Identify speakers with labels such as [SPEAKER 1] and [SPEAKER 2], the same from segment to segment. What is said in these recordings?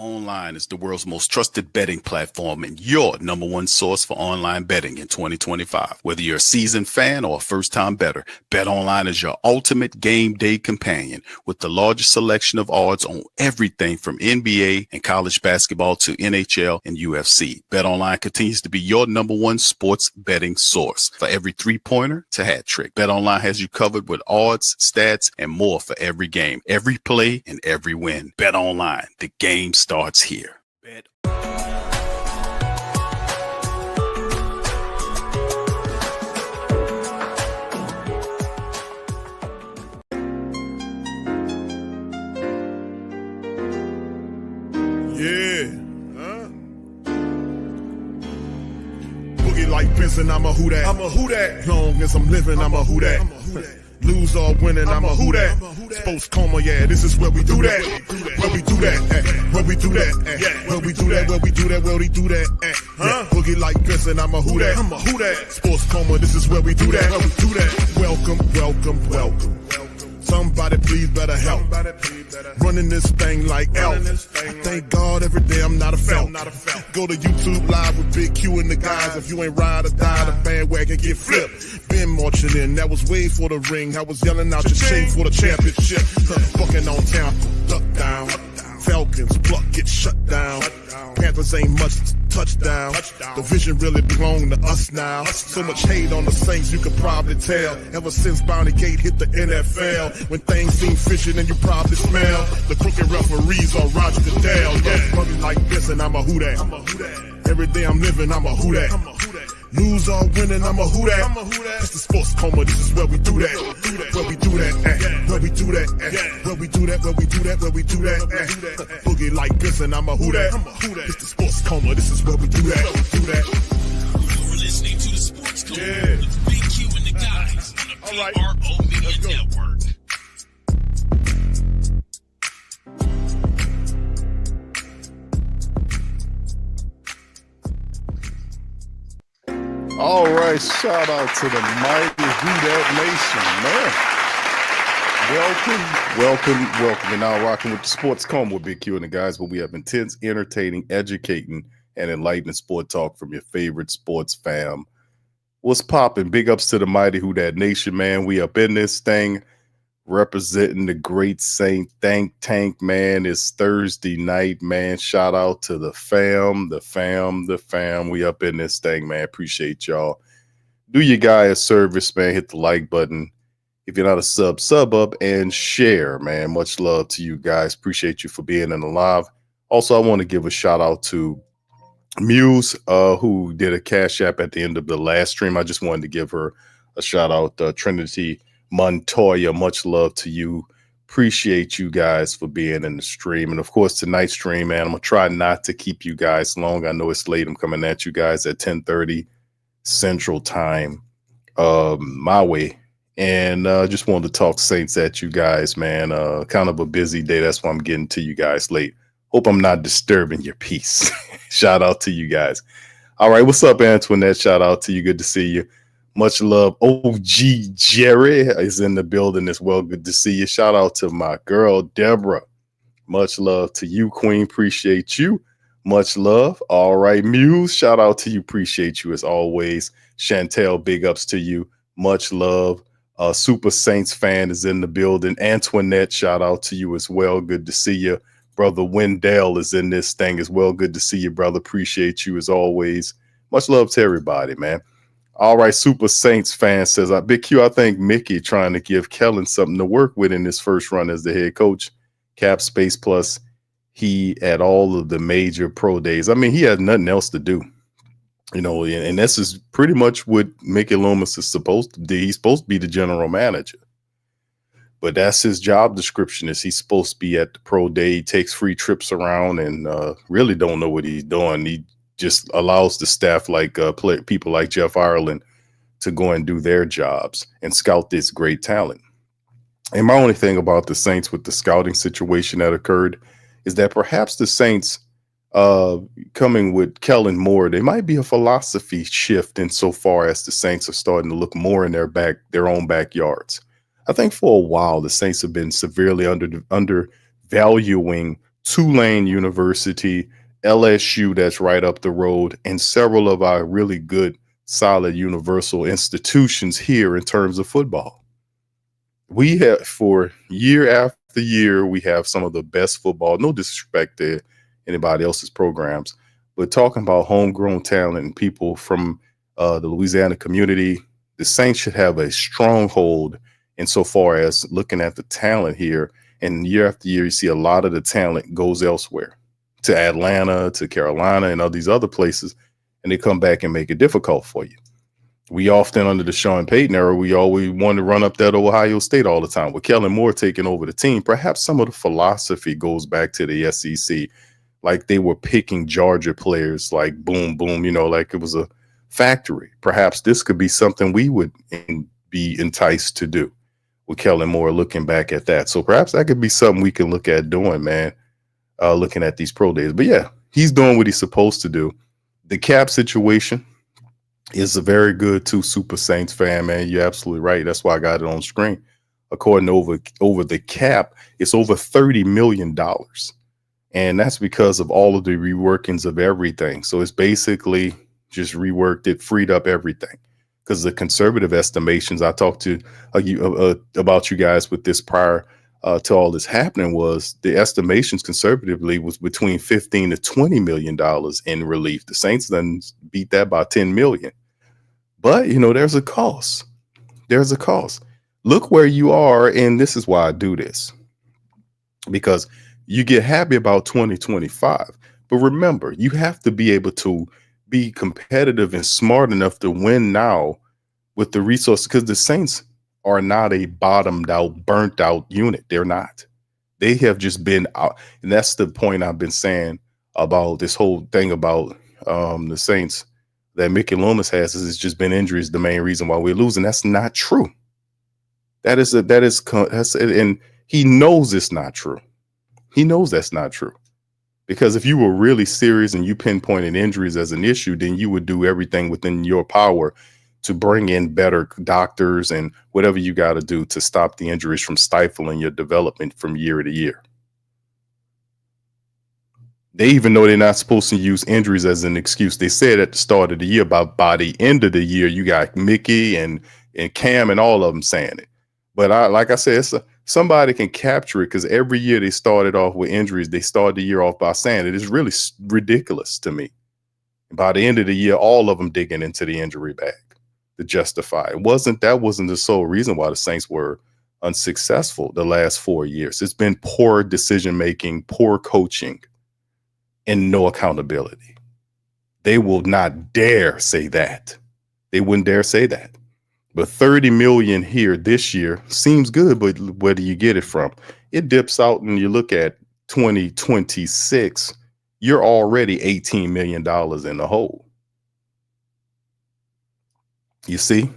[SPEAKER 1] BetOnline is the world's most trusted betting platform and your number one source for online betting in 2025. Whether you're a seasoned fan or a first-time bettor, BetOnline is your ultimate game day companion with the largest selection of odds on everything from NBA and college basketball to NHL and UFC. BetOnline continues to be your number one sports betting source for every three-pointer to hat trick. BetOnline has you covered with odds, stats, and more for every game, every play, and every win. BetOnline, the game starts here. Bet.
[SPEAKER 2] Yeah. Boogie like Benson, I'm a who that. I'm a who that. Long as I'm living, I'm a who that. Lose or winning, I'm a who that. Sports coma, yeah, this is where we do that. Where we do that, where we do that, where we do that, where we do that, where we do that. Boogie like Benson, I'm a who that. I'm a who that. Sports coma, this is where we do that. Where we do that. Welcome, welcome, welcome. Somebody please better help. Running this thing like elf. I thank God every day I'm not a felt. Go to YouTube live with Big Q and the guys. If you ain't ride or die, the bandwagon get flipped. Been marching in, that was way for the ring. I was yelling out your chain for the championship. Fucking on town, duck down. Falcons, pluck, get shut down. Panthers ain't much touchdown. The vision really belong to us now. So much hate on the Saints, you could probably tell. Ever since Bounty Gate hit the NFL, when things seem fishy, then you probably smell the crooked referees or Roger Goodell. Yeah, running like this, and I'm a who that. Every day I'm living, I'm a who that. Lose or winning, I'm a who that. It's the sports coma, this is where we do that. Where we do that, where we do that, where we do that, where we do that, where we do that. Boogie like this, and I'm a who that. It's the sports coma, this is where we do that.
[SPEAKER 3] You're listening to the Sports Coma with Big Q and the guys on the PRO Media Network.
[SPEAKER 4] All right, shout out to the mighty Who That Nation, man. Welcome. You're now rocking with the Sports Coma with Big Q and the guys, where we have intense, entertaining, educating, and enlightening sport talk from your favorite sports fam. What's popping? Big ups to the mighty Who That Nation, man. We up in this thing, representing the great Saint Think Tank, man. It's Thursday night, man. Shout out to the fam. We up in this thing, man. Appreciate y'all. Do your guy a service, man. Hit the like button. If you're not a sub up and share, man. Much love to you guys. Appreciate you for being in the live. Also, I want to give a shout out to Muse, who did a cash app at the end of the last stream. I just wanted to give her a shout out. Trinity Montoya, much love to you. Appreciate you guys for being in the stream. And of course, tonight's stream, man, I'm going to try not to keep you guys long. I know it's late. I'm coming at you guys at 10:30 Central Time, my way. And just wanted to talk Saints at you guys, man. Kind of a busy day. That's why I'm getting to you guys late. Hope I'm not disturbing your peace. Shout out to you guys. All right, what's up, Antoinette? Shout out to you. Good to see you. Much love. OG Jerry is in the building as well. Good to see you. Shout out to my girl, Deborah. Much love to you, Queen. Appreciate you. Much love. All right, Muse. Shout out to you. Appreciate you as always. Chantel, big ups to you. Much love. Super Saints fan is in the building. Antoinette, shout out to you as well. Good to see you. Brother Wendell is in this thing as well. Good to see you, brother. Appreciate you as always. Much love to everybody, man. All right, Super Saints fan says, Big Q, I think Mickey trying to give Kellen something to work with in his first run as the head coach. Cap space plus he at all of the major pro days. I mean, he has nothing else to do, you know, and this is pretty much what Mickey Loomis is supposed to do. He's supposed to be the general manager, but that's his job description. Is he's supposed to be at the pro day. He takes free trips around and really don't know what he's doing. He just allows the staff like people like Jeff Ireland to go and do their jobs and scout this great talent. And my only thing about the Saints with the scouting situation that occurred is that perhaps the Saints coming with Kellen Moore, there might be a philosophy shift insofar as the Saints are starting to look more in their own backyards. I think for a while the Saints have been severely undervaluing Tulane University, LSU, that's right up the road, and several of our really good, solid universal institutions here in terms of football. We have, for year after year, we have some of the best football. No disrespect to anybody else's programs, but talking about homegrown talent and people from the Louisiana community, the Saints should have a stronghold insofar as looking at the talent here. And year after year, you see a lot of the talent goes elsewhere, to Atlanta, to Carolina, and all these other places, and they come back and make it difficult for you. We often, under the Sean Payton era, we always want to run up that Ohio State all the time. With Kellen Moore taking over the team, perhaps some of the philosophy goes back to the SEC, like they were picking Georgia players like boom, boom, like it was a factory. Perhaps this could be something we would be enticed to do with Kellen Moore, looking back at that. So perhaps that could be something we can look at doing, man, looking at these pro days. But yeah, he's doing what he's supposed to do. The cap situation is a very good too, Super Saints fan, man. You're absolutely right. That's why I got it on screen. According to over the cap, it's over $30 million. And that's because of all of the reworkings of everything. So it's basically just reworked it, freed up everything. Because the conservative estimations, I talked to about you guys with this prior to all this happening, was the estimations conservatively was between $15 to $20 million in relief. The Saints then beat that by $10 million. But, there's a cost. There's a cost. Look where you are. And this is why I do this, because you get happy about 2025. But remember, you have to be able to be competitive and smart enough to win now with the resources, because the Saints are not a bottomed out, burnt out unit. They're not. They have just been out. And that's the point I've been saying about this whole thing about the Saints that Mickey Loomis has, is it's just been injuries the main reason why we're losing. That's not true. And he knows it's not true. He knows that's not true. Because if you were really serious and you pinpointed injuries as an issue, then you would do everything within your power to bring in better doctors and whatever you got to do to stop the injuries from stifling your development from year to year. They even know they're not supposed to use injuries as an excuse. They said at the start of the year, by the end of the year, you got Mickey and Cam and all of them saying it. But like I said, somebody can capture it, because every year they started off with injuries. They started the year off by saying it. It's really ridiculous to me. By the end of the year, all of them digging into the injury bag to justify it. That wasn't the sole reason why the Saints were unsuccessful the last 4 years. It's been poor decision making, poor coaching, and no accountability. They will not dare say that. They wouldn't dare say that. But 30 million here this year seems good, but where do you get it from? It dips out, and you look at 2026, you're already $18 million in the hole. You see,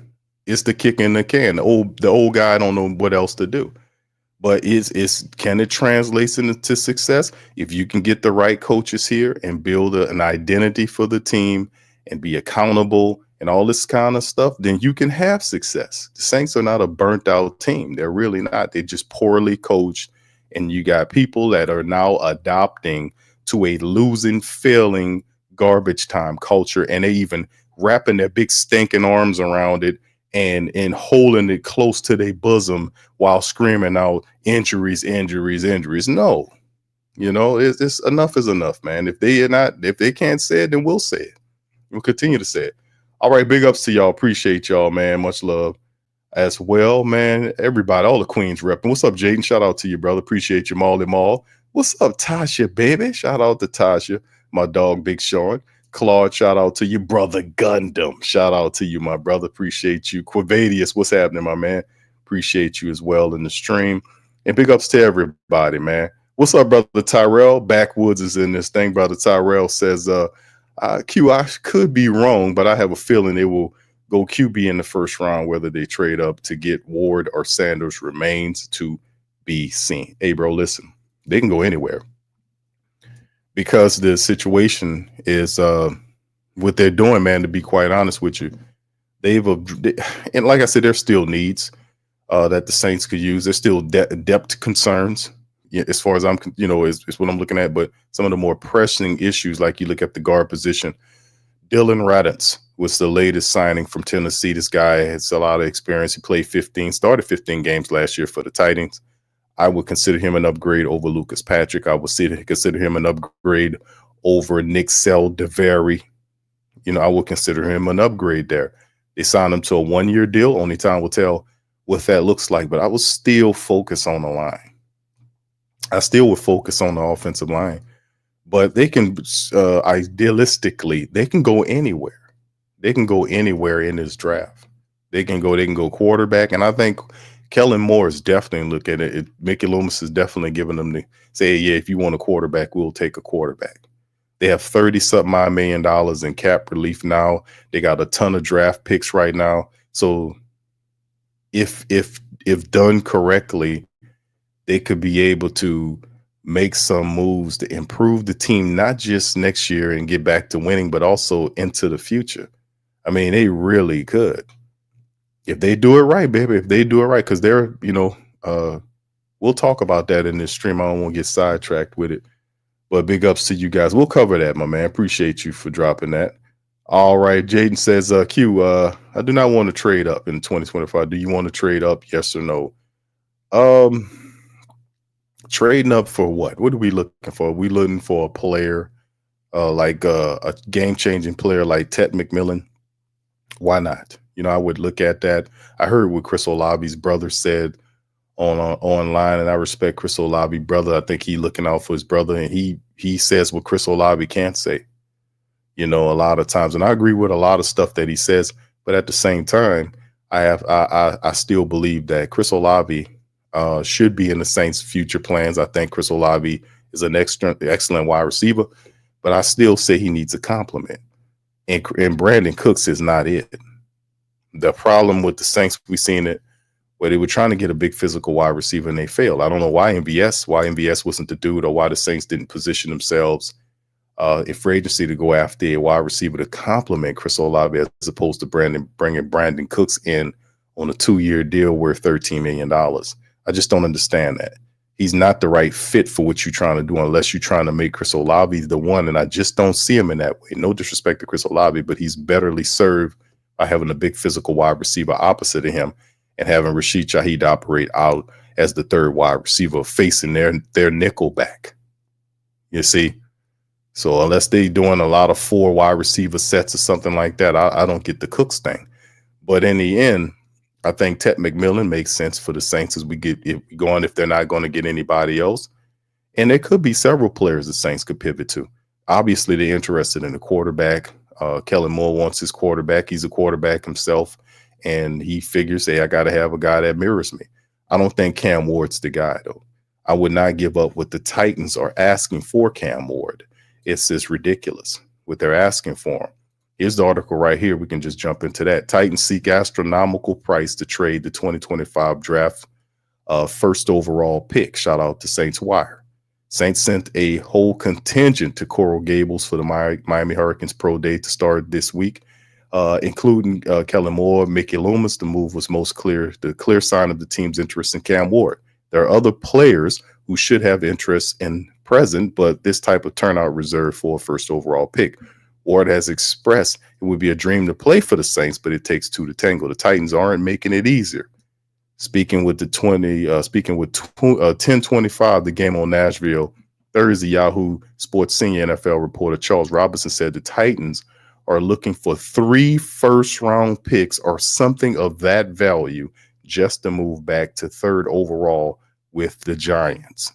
[SPEAKER 4] it's the kick in the can. The old guy don't know what else to do. But can it translate into success? If you can get the right coaches here and build an identity for the team and be accountable and all this kind of stuff, then you can have success. The Saints are not a burnt out team. They're really not. They're just poorly coached. And you got people that are now adopting to a losing, failing, garbage time culture. And they even wrapping their big stinking arms around it and holding it close to their bosom while screaming out injuries, injuries, injuries. No, it's enough is enough, man. If they can't say it, then we'll say it. We'll continue to say it. All right, big ups to y'all. Appreciate y'all, man. Much love as well, man. Everybody, all the Queens repping. What's up, Jaden? Shout out to you, brother. Appreciate you, Molly Mall. What's up, Tasha, baby? Shout out to Tasha, my dog, Big Sean. Claude, shout out to you, brother Gundam. Shout out to you, my brother. Appreciate you. Quavadius, what's happening, my man? Appreciate you as well in the stream. And big ups to everybody, man. What's up, brother Tyrell? Backwoods is in this thing. Brother Tyrell says, Q, I could be wrong, but I have a feeling they will go QB in the first round, whether they trade up to get Ward or Sanders remains to be seen. Hey, bro, listen, they can go anywhere because the situation is what they're doing, man, to be quite honest with you. And like I said, there's still needs that the Saints could use. There's still depth concerns. as far as is what I'm looking at. But some of the more pressing issues, like you look at the guard position, Dylan Raddatz was the latest signing from Tennessee. This guy has a lot of experience. He started 15 games last year for the Titans. I would consider him an upgrade over Lucas Patrick. I would consider him an upgrade over Nick Saldiveri. I would consider him an upgrade there. They signed him to a 1-year deal. Only time will tell what that looks like. But I would still focus on the line. I still would focus on the offensive line. But they can, idealistically, they can go anywhere. They can go anywhere in this draft. They can go quarterback. And I think Kellen Moore is definitely looking at it. Mickey Loomis is definitely giving them the say, yeah, if you want a quarterback, we'll take a quarterback. They have $30-something million in cap relief now. They got a ton of draft picks right now. So if done correctly, they could be able to make some moves to improve the team, not just next year and get back to winning, but also into the future. I mean, they really could. If they do it right, baby, if they do it right, because they're, we'll talk about that in this stream. I don't want to get sidetracked with it. But big ups to you guys. We'll cover that, my man. Appreciate you for dropping that. All right. Jaden says, Q, I do not want to trade up in 2025. Do you want to trade up? Yes or no? Trading up for what? What are we looking for? Are we looking for a player like a game-changing player like Ted McMillan? Why not? I would look at that. I heard what Chris Olabi's brother said online, and I respect Chris Olabi's brother. I think he's looking out for his brother, and he says what Chris Olabi can't say, a lot of times. And I agree with a lot of stuff that he says, but at the same time, I still believe that Chris Olabi should be in the Saints' future plans. I think Chris Olabi is an excellent wide receiver, but I still say he needs a compliment. And Brandon Cooks is not it. The problem with the Saints, we've seen it where they were trying to get a big physical wide receiver and they failed. I don't know why MVS wasn't the dude, or why the Saints didn't position themselves in free agency to go after a wide receiver to complement Chris Olave, as opposed to bringing Brandon Cooks in on a 2-year deal worth $13 million. I just don't understand that. He's not the right fit for what you're trying to do unless you're trying to make Chris Olave the one, and I just don't see him in that way. No disrespect to Chris Olave, but he's betterly served by having a big physical wide receiver opposite of him and having Rashid Shaheed operate out as the third wide receiver facing their nickel back. You see? So unless they doing a lot of 4 wide receiver sets or something like that, I don't get the Cooks thing. But in the end, I think Ted McMillan makes sense for the Saints as we get going if they're not going to get anybody else. And there could be several players the Saints could pivot to. Obviously, they're interested in a quarterback. Kellen Moore wants his quarterback. He's a quarterback himself, and he figures, hey, I got to have a guy that mirrors me. I don't think Cam Ward's the guy, though. I would not give up what the Titans are asking for Cam Ward. It's just ridiculous what they're asking for him. Here's the article right here. We can just jump into that. Titans seek astronomical price to trade the 2025 draft first overall pick. Shout out to Saints Wire. Saints sent a whole contingent to Coral Gables for the Miami Hurricanes Pro Day to start this week, including Kellen Moore, Mickey Loomis. The move was the clear sign of the team's interest in Cam Ward. There are other players who should have interest in present, but this type of turnout reserved for a first overall pick. Ward has expressed it would be a dream to play for the Saints, but it takes 2 to tango. The Titans aren't making it easier. Speaking with 1025, the game on Nashville Thursday, Yahoo Sports senior NFL reporter Charles Robinson said the Titans are looking for 3 first-round picks or something of that value just to move back to 3rd overall with the Giants.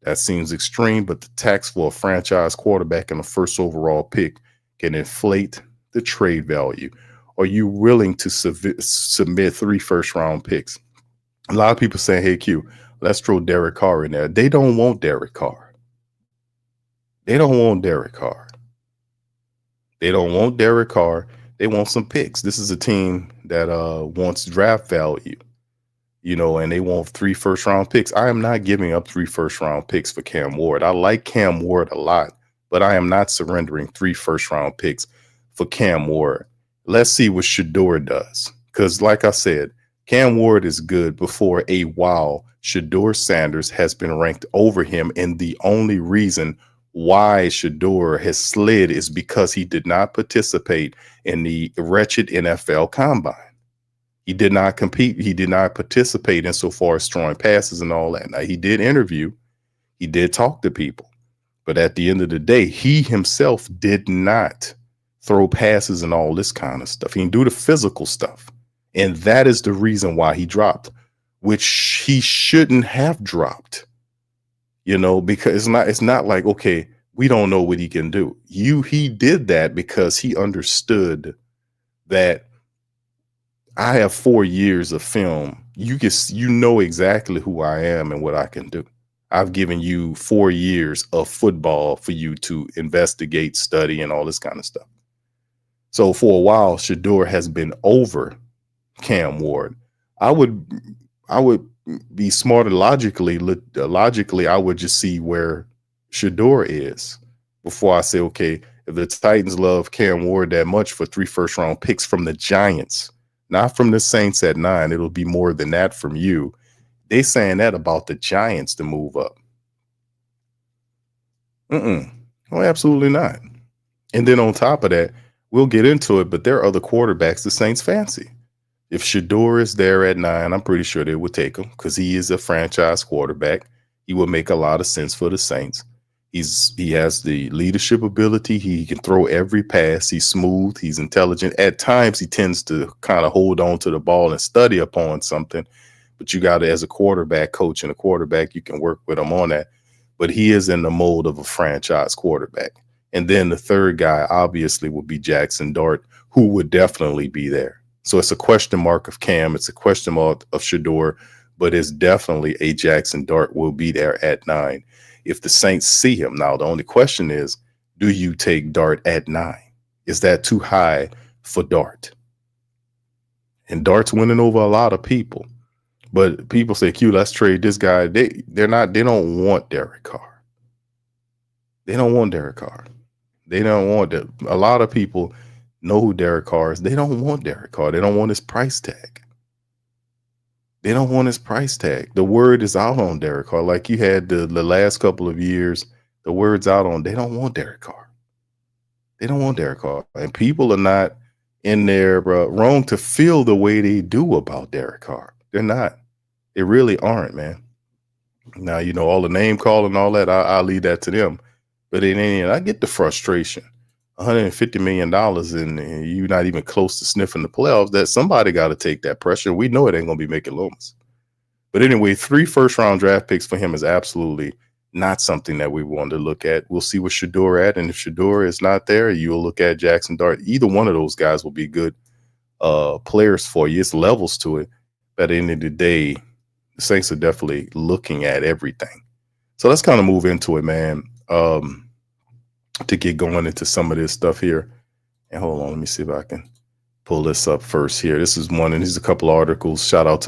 [SPEAKER 4] That seems extreme, but the tax for a franchise quarterback and a first overall pick can inflate the trade value. Are you willing to submit 3 first-round picks? A lot of people saying, hey, Q, let's throw Derek Carr in there. They don't want Derek Carr. They don't want Derek Carr. They don't want Derek Carr. They want some picks. This is a team that wants draft value, and they want 3 first-round picks. I am not giving up 3 first-round picks for Cam Ward. I like Cam Ward a lot, but I am not surrendering 3 first-round picks for Cam Ward. Let's see what Shador does. Because like I said, Cam Ward is good, but for a while, Shedeur Sanders has been ranked over him. And the only reason why Shedeur has slid is because he did not participate in the wretched NFL combine. He did not compete. He did not participate insofar as throwing passes and all that. Now, he did interview. He did talk to people. But at the end of the day, he himself did not throw passes and all this kind of stuff. He didn't do the physical stuff. And that is the reason why he dropped, which he shouldn't have dropped, because it's not like, okay, we don't know what he can do. He did that because he understood that I have 4 years of film. You know exactly who I am and what I can do. I've given you 4 years of football for you to investigate, study, and all this kind of stuff. So for a while, Shedeur has been over Cam Ward. I would be smarter logically. I would just see where Shedeur is before I say, okay, if the Titans love Cam Ward that much for 3 first-round picks from the Giants, not from the Saints at 9, it'll be more than that from you. They saying that about the Giants to move up. No, absolutely not. And then on top of that, we'll get into it, but there are other quarterbacks the Saints fancy. If Shedeur is there at 9, I'm pretty sure they would take him because he is a franchise quarterback. He would make a lot of sense for the Saints. He has the leadership ability. He can throw every pass. He's smooth. He's intelligent. At times, he tends to kind of hold on to the ball and study upon something. But you got to, as a quarterback coach and a quarterback, you can work with him on that. But he is in the mold of a franchise quarterback. And then the third guy, obviously, would be Jackson Dart, who would definitely be there. So it's a question mark of Cam. It's a question mark of Shedeur, but it's definitely a Jackson Dart will be there at 9 if the Saints see him. Now, the only question is, do you take Dart at 9? Is that too high for Dart? And Dart's winning over a lot of people. But people say, Q, let's trade this guy. They don't want Derek Carr. They don't want Derek Carr. They don't want that. A lot of people know who Derek Carr is. They don't want Derek Carr. They don't want his price tag. They don't want his price tag. The word is out on Derek Carr. Like you had the last couple of years, the word's out on they don't want Derek Carr. They don't want Derek Carr. And people are not in there wrong to feel the way they do about Derek Carr. They're not. They really aren't, man. Now, all the name calling and all that, I'll leave that to them. But I get the frustration. $150 million and you're not even close to sniffing the playoffs, that somebody got to take that pressure. We know it ain't going to be Mickey Loomis. But anyway, 3 first-round draft picks for him is absolutely not something that we want to look at. We'll see what Shedeur at, and if Shedeur is not there, you'll look at Jackson Dart. Either one of those guys will be good players for you. It's levels to it. But at the end of the day, the Saints are definitely looking at everything. So let's kind of move into it, man. To get going into some of this stuff here. And hold on, let me see if I can pull this up first here. This is one, and there's a couple articles. Shout out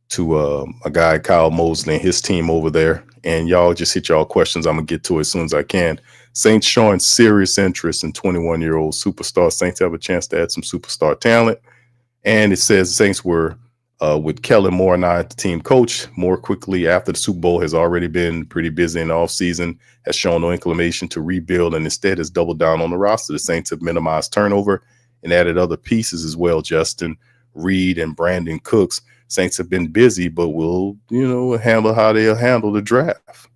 [SPEAKER 4] to a guy, Kyle Mosley, and his team over there. And y'all just hit y'all questions. I'm going to get to it as soon as I can. Saints showing serious interest in 21-year-old superstar. Saints have a chance to add some superstar talent. And it says Saints were with Kellen Moore and I, the team coach, more quickly after the Super Bowl, has already been pretty busy in the offseason, has shown no inclination to rebuild, and instead has doubled down on the roster. The Saints have minimized turnover and added other pieces as well, Justin Reed and Brandon Cooks. Saints have been busy, but will, handle how they'll handle the draft.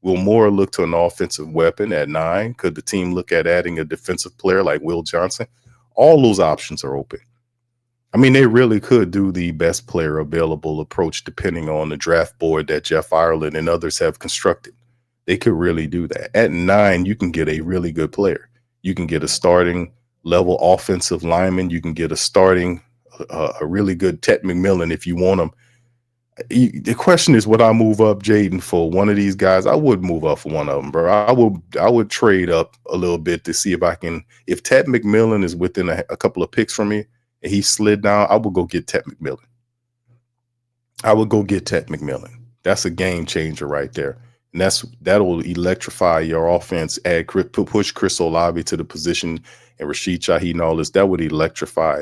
[SPEAKER 4] Will Moore look to an offensive weapon at 9? Could the team look at adding a defensive player like Will Johnson? All those options are open. I mean, they really could do the best player available approach depending on the draft board that Jeff Ireland and others have constructed. They could really do that. At 9, you can get a really good player. You can get a starting level offensive lineman. You can get a starting, a really good Ted McMillan if you want him. The question is, would I move up Jaden for one of these guys? I would move up for one of them, bro. I would trade up a little bit to see if I can. If Ted McMillan is within a couple of picks from me, and he slid down, I would go get Ted McMillan. That's a game changer right there. And that'll electrify your offense, push Chris Olave to the position and Rashid Shaheed and all this. That would electrify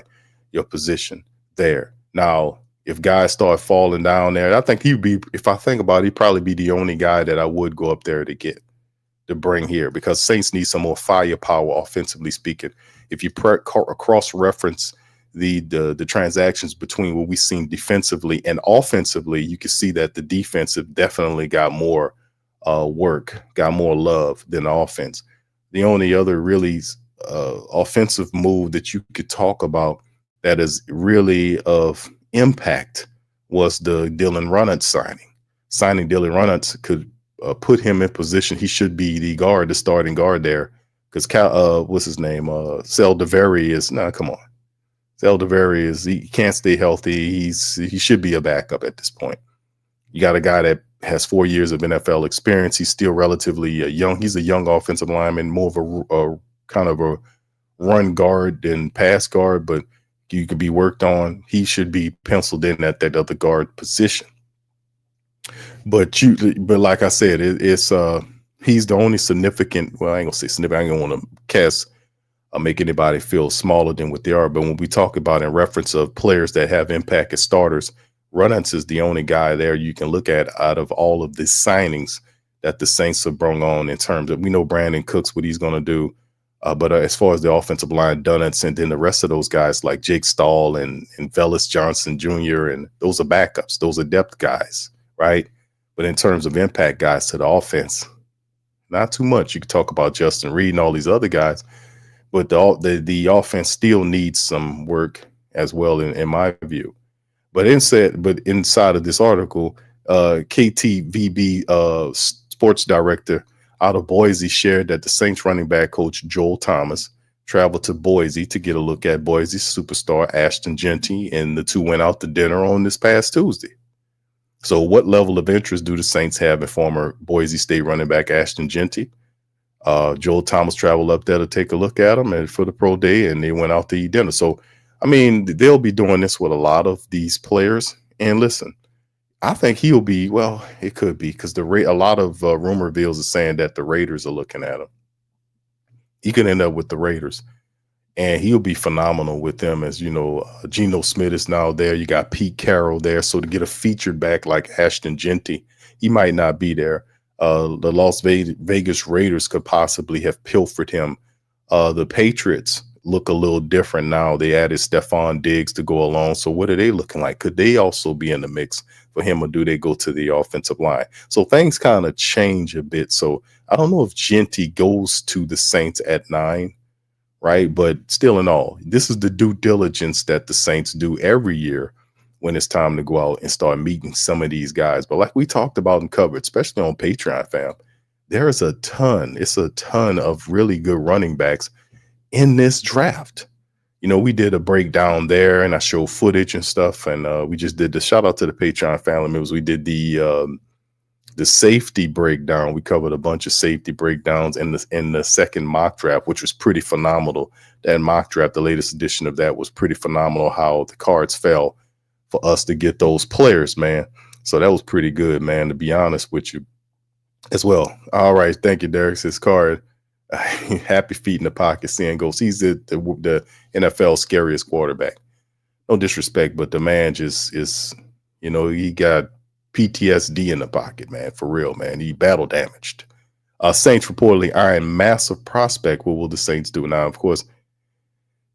[SPEAKER 4] your position there. Now, if guys start falling down there, I think he'd be, if I think about it, he'd probably be the only guy that I would go up there to bring here, because Saints need some more firepower offensively speaking. If you cross-reference the transactions between what we've seen defensively and offensively, you can see that the defensive definitely got more work, got more love than the offense. The only other really offensive move that you could talk about that is really of impact was the Dylan Runnels signing. Signing Dylan Runnels could put him in position. He should be the starting guard there, because what's his name? Seldaveri is come on. Seldaveri he can't stay healthy. He should be a backup at this point. You got a guy that has 4 years of NFL experience. He's still relatively young. He's a young offensive lineman, more of a kind of a run guard than pass guard, but you could be worked on. He should be penciled in at that other guard position. But like I said, it's he's the only significant. Well, I ain't gonna say significant. I don't want to make anybody feel smaller than what they are. But when we talk about in reference of players that have impact as starters, Runnels is the only guy there you can look at out of all of the signings that the Saints have brought on, in terms of, we know Brandon Cooks, what he's going to do. But as far as the offensive line, Dunnett, and then the rest of those guys like Jake Stahl and Velus Johnson Jr., and those are backups. Those are depth guys, right? But in terms of impact guys to the offense, not too much. You could talk about Justin Reed and all these other guys, but the offense still needs some work as well, in my view. But inside of this article, KTVB sports director out of Boise shared that the Saints running back coach Joel Thomas traveled to Boise to get a look at Boise superstar Ashton Jeanty, and the two went out to dinner on this past Tuesday. So what level of interest do the Saints have in former Boise State running back Ashton Jeanty? Joel Thomas traveled up there to take a look at him and for the pro day, and they went out to eat dinner. So, I mean, they'll be doing this with a lot of these players. And listen, I think he'll be, well, it could be, because a lot of rumor reveals is saying that the Raiders are looking at him. He could end up with the Raiders, and he'll be phenomenal with them. As you know, Geno Smith is now there. You got Pete Carroll there. So to get a featured back like Ashton Jeanty, he might not be there. The Las Vegas Raiders could possibly have pilfered him. The Patriots look a little different now. They added Stephon Diggs to go along. So what are they looking like? Could they also be in the mix for him, or do they go to the offensive line? So things kind of change a bit. So I don't know if Jeanty goes to the Saints at 9, right? But still in all, this is the due diligence that the Saints do every year when it's time to go out and start meeting some of these guys. But like we talked about and covered, especially on Patreon, fam, it's a ton of really good running backs in this draft. You know, we did a breakdown there, and I showed footage and stuff, and we just did the shout out to the Patreon family members. We did the safety breakdown. We covered a bunch of safety breakdowns in the second mock draft, which was pretty phenomenal. That mock draft, the latest edition of that, was pretty phenomenal, how the cards fell for us to get those players, man. So that was pretty good, man, to be honest with you as well. All right. Thank you, Derek. His card. Happy feet in the pocket, seeing goals. He's the NFL scariest quarterback. No disrespect, but the man just is, you know, he got PTSD in the pocket, man, for real, man. He battle damaged. Saints reportedly eyeing massive prospect. What will the Saints do? Now, of course,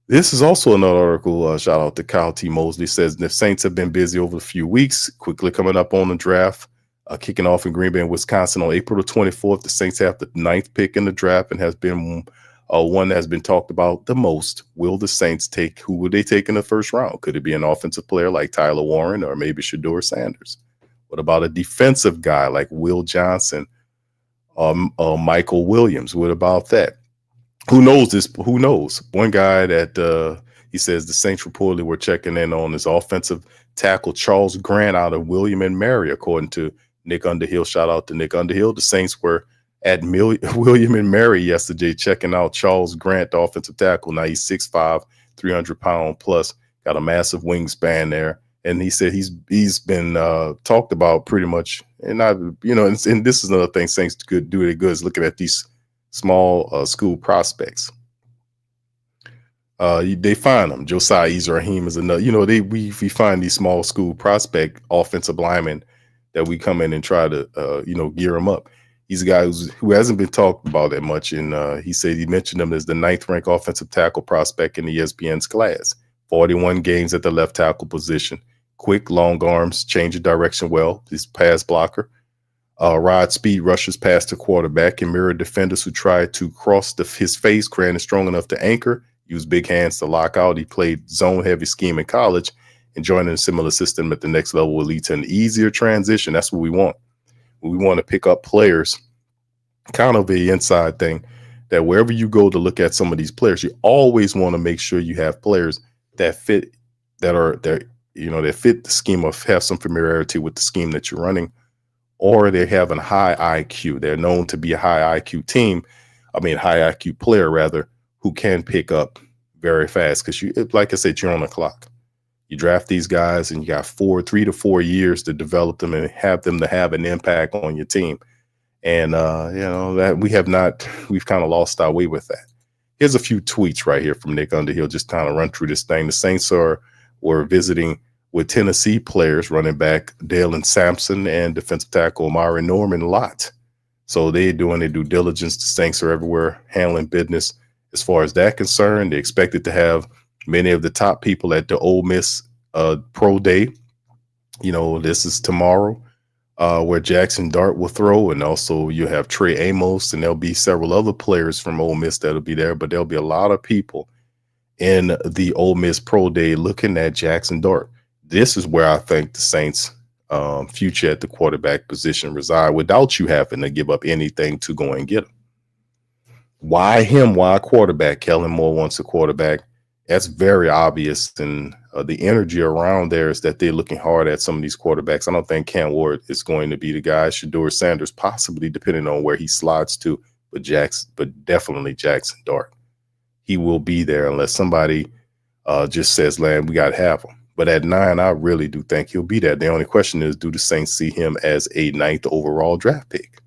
[SPEAKER 4] this is also another article. Shout out to Kyle T. Mosley. Says the Saints have been busy over the few weeks, quickly coming up on the draft. Kicking off in Green Bay and Wisconsin on April the 24th. The Saints have the 9th pick in the draft and has been one that has been talked about the most. Will the Saints take? Who would they take in the first round? Could it be an offensive player like Tyler Warren or maybe Shedeur Sanders? What about a defensive guy like Will Johnson or Michael Williams? What about that? Who knows this? Who knows? One guy that he says the Saints reportedly were checking in on is offensive tackle Charles Grant out of William and Mary, according to Nick Underhill. Shout out to Nick Underhill. The Saints were at William and Mary yesterday checking out Charles Grant, the offensive tackle. Now he's 6'5", 300-pound plus, got a massive wingspan there. And he said he's been talked about pretty much. And and this is another thing Saints could do it good is looking at these small school prospects. They find them. Josiah Izrahim is another. You know, we find these small school prospect offensive linemen that we come in and try to gear them up. He's a guy who hasn't been talked about that much, and he mentioned him as the 9th ranked offensive tackle prospect in the ESPN's class. 41 games at the left tackle position. Quick, long arms, change of direction well. He's a pass blocker. Rod speed rushes past the quarterback and mirror defenders who try to cross his face. Cran is strong enough to anchor. Use big hands to lock out. He played zone-heavy scheme in college, and joining a similar system at the next level will lead to an easier transition. That's what we want. We want to pick up players, kind of the inside thing, that wherever you go to look at some of these players, you always want to make sure you have players that fit, that fit the scheme, of have some familiarity with the scheme that you're running, or they have a high IQ. They're known to be a high IQ high IQ player rather, who can pick up very fast. Because like I said, you're on the clock. You draft these guys and you got 3 to 4 years to develop them and have them to have an impact on your team. And, that we've kind of lost our way with that. Here's a few tweets right here from Nick Underhill, just kind of run through this thing. The Saints were visiting with Tennessee players, running back Dalen Sampson and defensive tackle Amari Norman Lott. So they're doing their due diligence. The Saints are everywhere handling business. As far as that concerned, they're expected to have many of the top people at the Ole Miss Pro Day. This is tomorrow, where Jackson Dart will throw, and also you have Trey Amos, and there'll be several other players from Ole Miss that'll be there, but there'll be a lot of people in the Ole Miss Pro Day looking at Jackson Dart. This is where I think the Saints' future at the quarterback position reside, without you having to give up anything to go and get him. Why him? Why a quarterback? Kellen Moore wants a quarterback. That's very obvious, and the energy around there is that they're looking hard at some of these quarterbacks. I don't think Cam Ward is going to be the guy. Shedeur Sanders, possibly, depending on where he slides to, but definitely Jackson Dart. He will be there unless somebody just says, "Land, we got to have him." But at 9, I really do think he'll be there. The only question is, do the Saints see him as a 9th overall draft pick?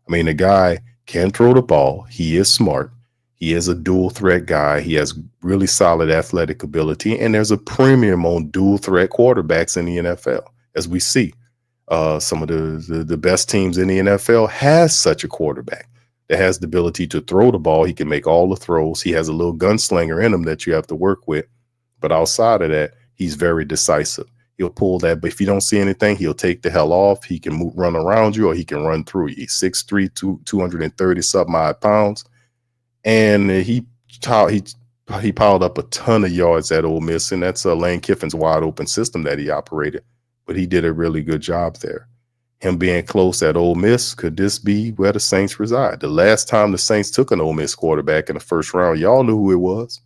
[SPEAKER 4] I mean, the guy can throw the ball. He is smart. He is a dual threat guy. He has really solid athletic ability, and there's a premium on dual threat quarterbacks in the NFL. As we see, some of the best teams in the NFL has such a quarterback that has the ability to throw the ball. He can make all the throws. He has a little gunslinger in him that you have to work with. But outside of that, he's very decisive. He'll pull that, but if you don't see anything, he'll take the hell off. He can run around you, or he can run through you. He's 6'3", 230-something odd pounds. And he piled up a ton of yards at Ole Miss, and that's Lane Kiffin's wide open system that he operated. But he did a really good job there. Him being close at Ole Miss, could this be where the Saints reside? The last time the Saints took an Ole Miss quarterback in the first round, y'all knew who it was.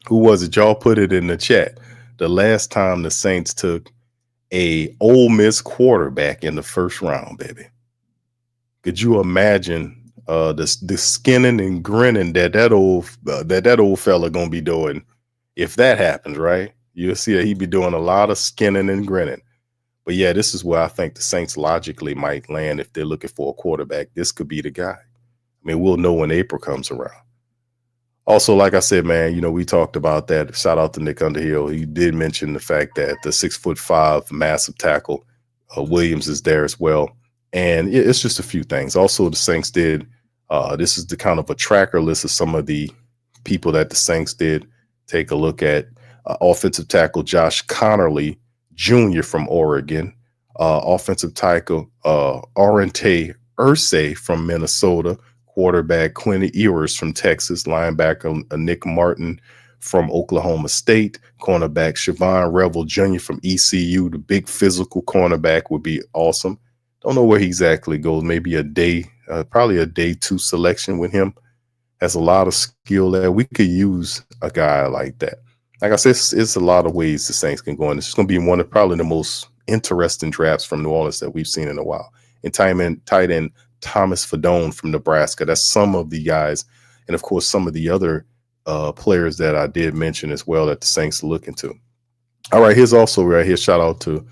[SPEAKER 4] Who was it? Y'all put it in the chat. The last time the Saints took a Ole Miss quarterback in the first round, baby. Could you imagine the skinning and grinning that old fella gonna be doing if that happens, right? You'll see that he'd be doing a lot of skinning and grinning. But yeah, this is where I think the Saints logically might land if they're looking for a quarterback. This could be the guy. I mean, we'll know when April comes around. Also, like I said, man, we talked about that. Shout out to Nick Underhill. He did mention the fact that the 6'5" massive tackle Williams is there as well. And it's just a few things. Also, the Saints did. This is the kind of a tracker list of some of the people that the Saints did take a look at. Offensive tackle Josh Connerly Jr. from Oregon. Offensive tackle Orente Ursay from Minnesota. Quarterback Quinn Ewers from Texas. Linebacker Nick Martin from Oklahoma State. Cornerback Siobhan Revel Jr. from ECU. The big physical cornerback would be awesome. Don't know where he exactly goes. Maybe probably a day 2 selection with him. Has a lot of skill there. We could use a guy like that. Like I said, it's a lot of ways the Saints can go, and it's going to be one of probably the most interesting drafts from New Orleans that we've seen in a while. And tight end Thomas Fadone from Nebraska. That's some of the guys, and of course some of the other players that I did mention as well that the Saints are looking to. All right, here's also right here. Shout out to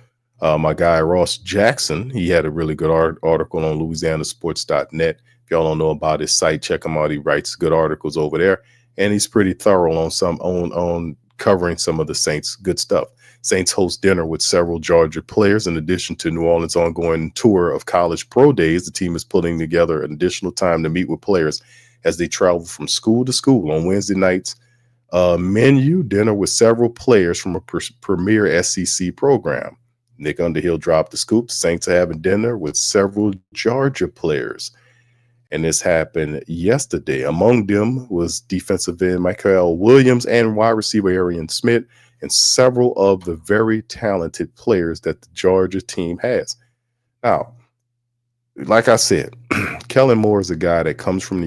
[SPEAKER 4] my guy Ross Jackson. He had a really good article on LouisianaSports.net. If y'all don't know about his site, check him out. He writes good articles over there. and he's pretty thorough on covering some of the Saints' good stuff. Saints host dinner with several Georgia players. In addition to New Orleans' ongoing tour of college pro days, the team is putting together an additional time to meet with players as they travel from school to school. On Wednesday nights, menu dinner with several players from a premier SEC program. Nick Underhill dropped the scoop. The Saints are having dinner with several Georgia players. And this happened yesterday. Among them was defensive end Michael Williams and wide receiver Arian Smith, and several of the very talented players that the Georgia team has. Now, like I said, Kellen Moore is a guy that comes from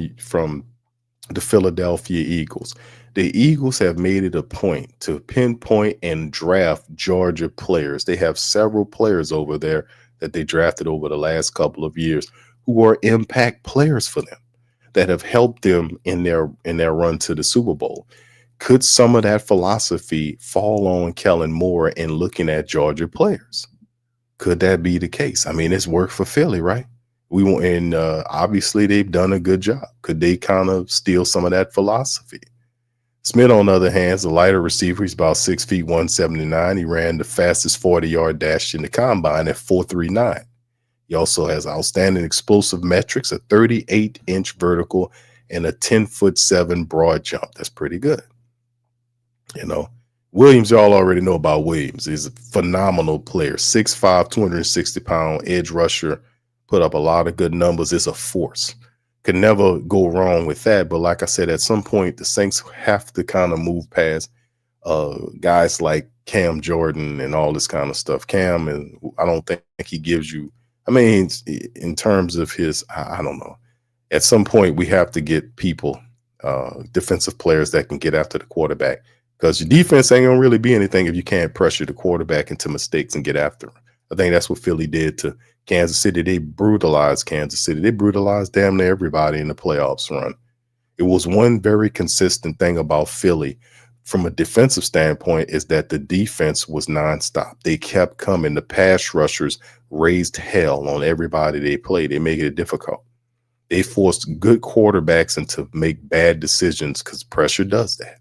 [SPEAKER 4] the Philadelphia Eagles. The Eagles have made it a point to pinpoint and draft Georgia players. They have several players over there that they drafted over the last couple of years who are impact players for them, that have helped them in their run to the Super Bowl. Could some of that philosophy fall on Kellen Moore in looking at Georgia players? Could that be the case? I mean, it's worked for Philly, right? And obviously they've done a good job. Could they kind of steal some of that philosophy? Smith, on the other hand, is a lighter receiver. He's about 6 feet 179. He ran the fastest 40-yard dash in the combine at 4.39. He also has outstanding explosive metrics, a 38-inch vertical and a 10'7" broad jump. That's pretty good. You know, Williams, y'all already know about Williams. He's a phenomenal player, 6'5", 260-pound edge rusher, put up a lot of good numbers. Is a force. Could never go wrong with that. But like I said, at some point, the Saints have to kind of move past guys like Cam Jordan and all this kind of stuff. Cam, and I don't think he gives you, I mean, in terms of his, I don't know. At some point, we have to get people, defensive players that can get after the quarterback, because your defense ain't going to really be anything if you can't pressure the quarterback into mistakes and get after him. I think that's what Philly did to Kansas City. They brutalized Kansas City. They brutalized damn near everybody in the playoffs run. It was one very consistent thing about Philly from a defensive standpoint is that the defense was nonstop. They kept coming. The pass rushers raised hell on everybody they played. They made it difficult. They forced good quarterbacks into make bad decisions because pressure does that.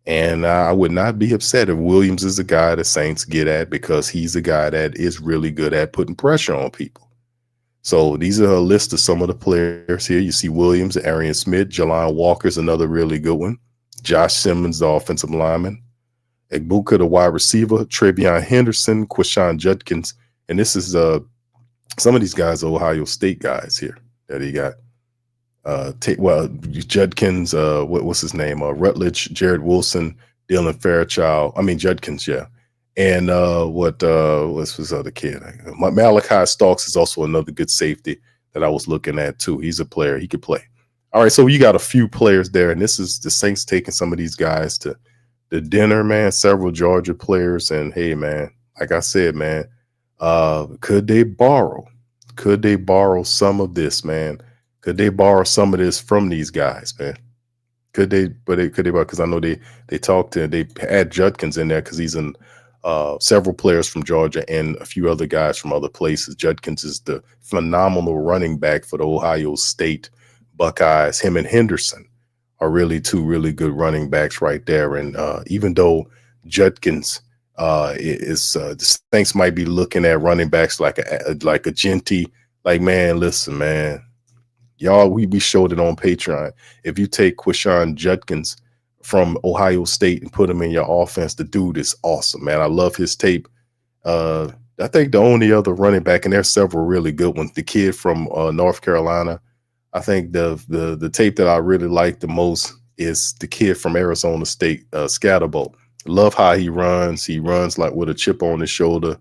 [SPEAKER 4] And I would not be upset if Williams is the guy the Saints get at, because he's a guy that is really good at putting pressure on people. So these are a list of some of the players here. You see Williams, Arian Smith, Jelon Walker's another really good one. Josh Simmons, the offensive lineman. Egbuka, the wide receiver. Travion Henderson, Quishon Judkins. And this is some of these guys are Ohio State guys here that he got. Judkins, what's his name? Rutledge, Jared Wilson, Dylan Fairchild. I mean, Judkins, yeah. And what's his other kid? Malachi Stalks is also another good safety that I was looking at too. He's a player. He could play. All right, so you got a few players there, and this is the Saints taking some of these guys to the dinner, man. Several Georgia players, and hey, man, like I said, man, could they borrow? Could they borrow some of this, man? Could they borrow some of this from these guys, man? Could they? Because I know they had Judkins in there because he's in several players from Georgia and a few other guys from other places. Judkins is the phenomenal running back for the Ohio State Buckeyes. Him and Henderson are really two really good running backs right there. And even though Judkins the Saints might be looking at running backs like a Genty, like, man, listen, man. Y'all, we showed it on Patreon. If you take Quishon Judkins from Ohio State and put him in your offense, the dude is awesome, man. I love his tape. I think the only other running back, and there's several really good ones, the kid from North Carolina. I think the tape that I really like the most is the kid from Arizona State, Scatterbo. Love how he runs. He runs like with a chip on his shoulder,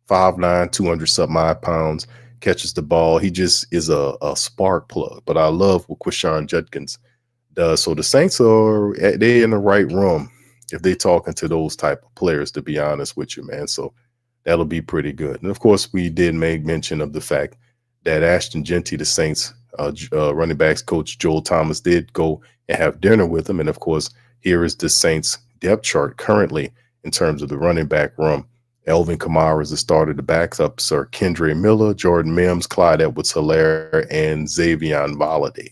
[SPEAKER 4] 5'9", 200-something odd pounds. Catches the ball. He just is a spark plug. But I love what Quishon Judkins does. So the Saints they're in the right room if they're talking to those type of players, to be honest with you, man. So that'll be pretty good. And of course, we did make mention of the fact that Ashton Genty, the Saints running backs coach Joel Thomas, did go and have dinner with him. And of course, here is the Saints depth chart currently in terms of the running back room. Elvin Kamara is the starter. The backups are Kendre Miller, Jordan Mims, Clyde Edwards-Helaire, and Xavier Valladay.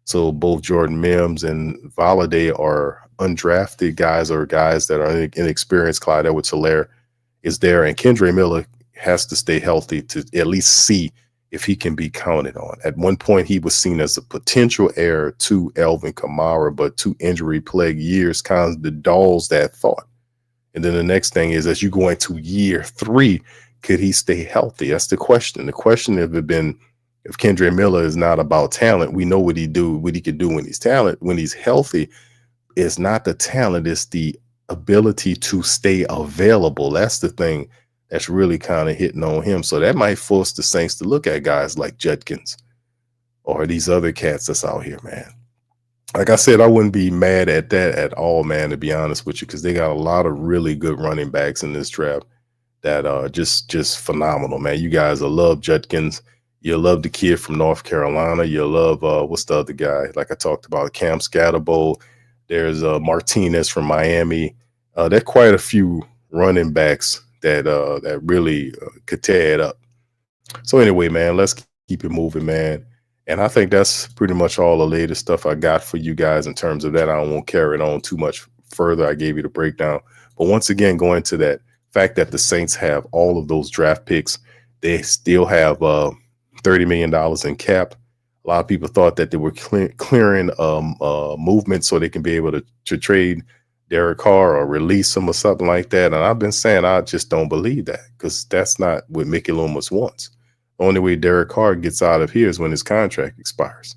[SPEAKER 4] So both Jordan Mims and Valladay are undrafted guys or guys that are inexperienced. Clyde Edwards-Helaire is there, and Kendre Miller has to stay healthy to at least see if he can be counted on. At one point, he was seen as a potential heir to Alvin Kamara, but 2 injury-plagued years kind of dulls that thought. And then the next thing is, as you go into year 3, could he stay healthy? That's the question. The question if Kendre Miller is not about talent, we know what he can do when he's healthy. It's not the talent, it's the ability to stay available. That's the thing that's really kind of hitting on him. So that might force the Saints to look at guys like Judkins or these other cats that's out here, man. Like I said, I wouldn't be mad at that at all, man, to be honest with you, because they got a lot of really good running backs in this draft that are just phenomenal, man. You guys will love Judkins. You'll love the kid from North Carolina. You'll love, what's the other guy? Like I talked about, Cam Scatterbo. There's Martinez from Miami. There are quite a few running backs that really could tear it up. So anyway, man, let's keep it moving, man. And I think that's pretty much all the latest stuff I got for you guys in terms of that. I don't want to carry it on too much further. I gave you the breakdown. But once again, going to that fact that the Saints have all of those draft picks, they still have $30 million in cap. A lot of people thought that they were clearing movement so they can be able to trade Derek Carr or release him or something like that. And I've been saying I just don't believe that, because that's not what Mickey Loomis wants. The only way Derek Carr gets out of here is when his contract expires.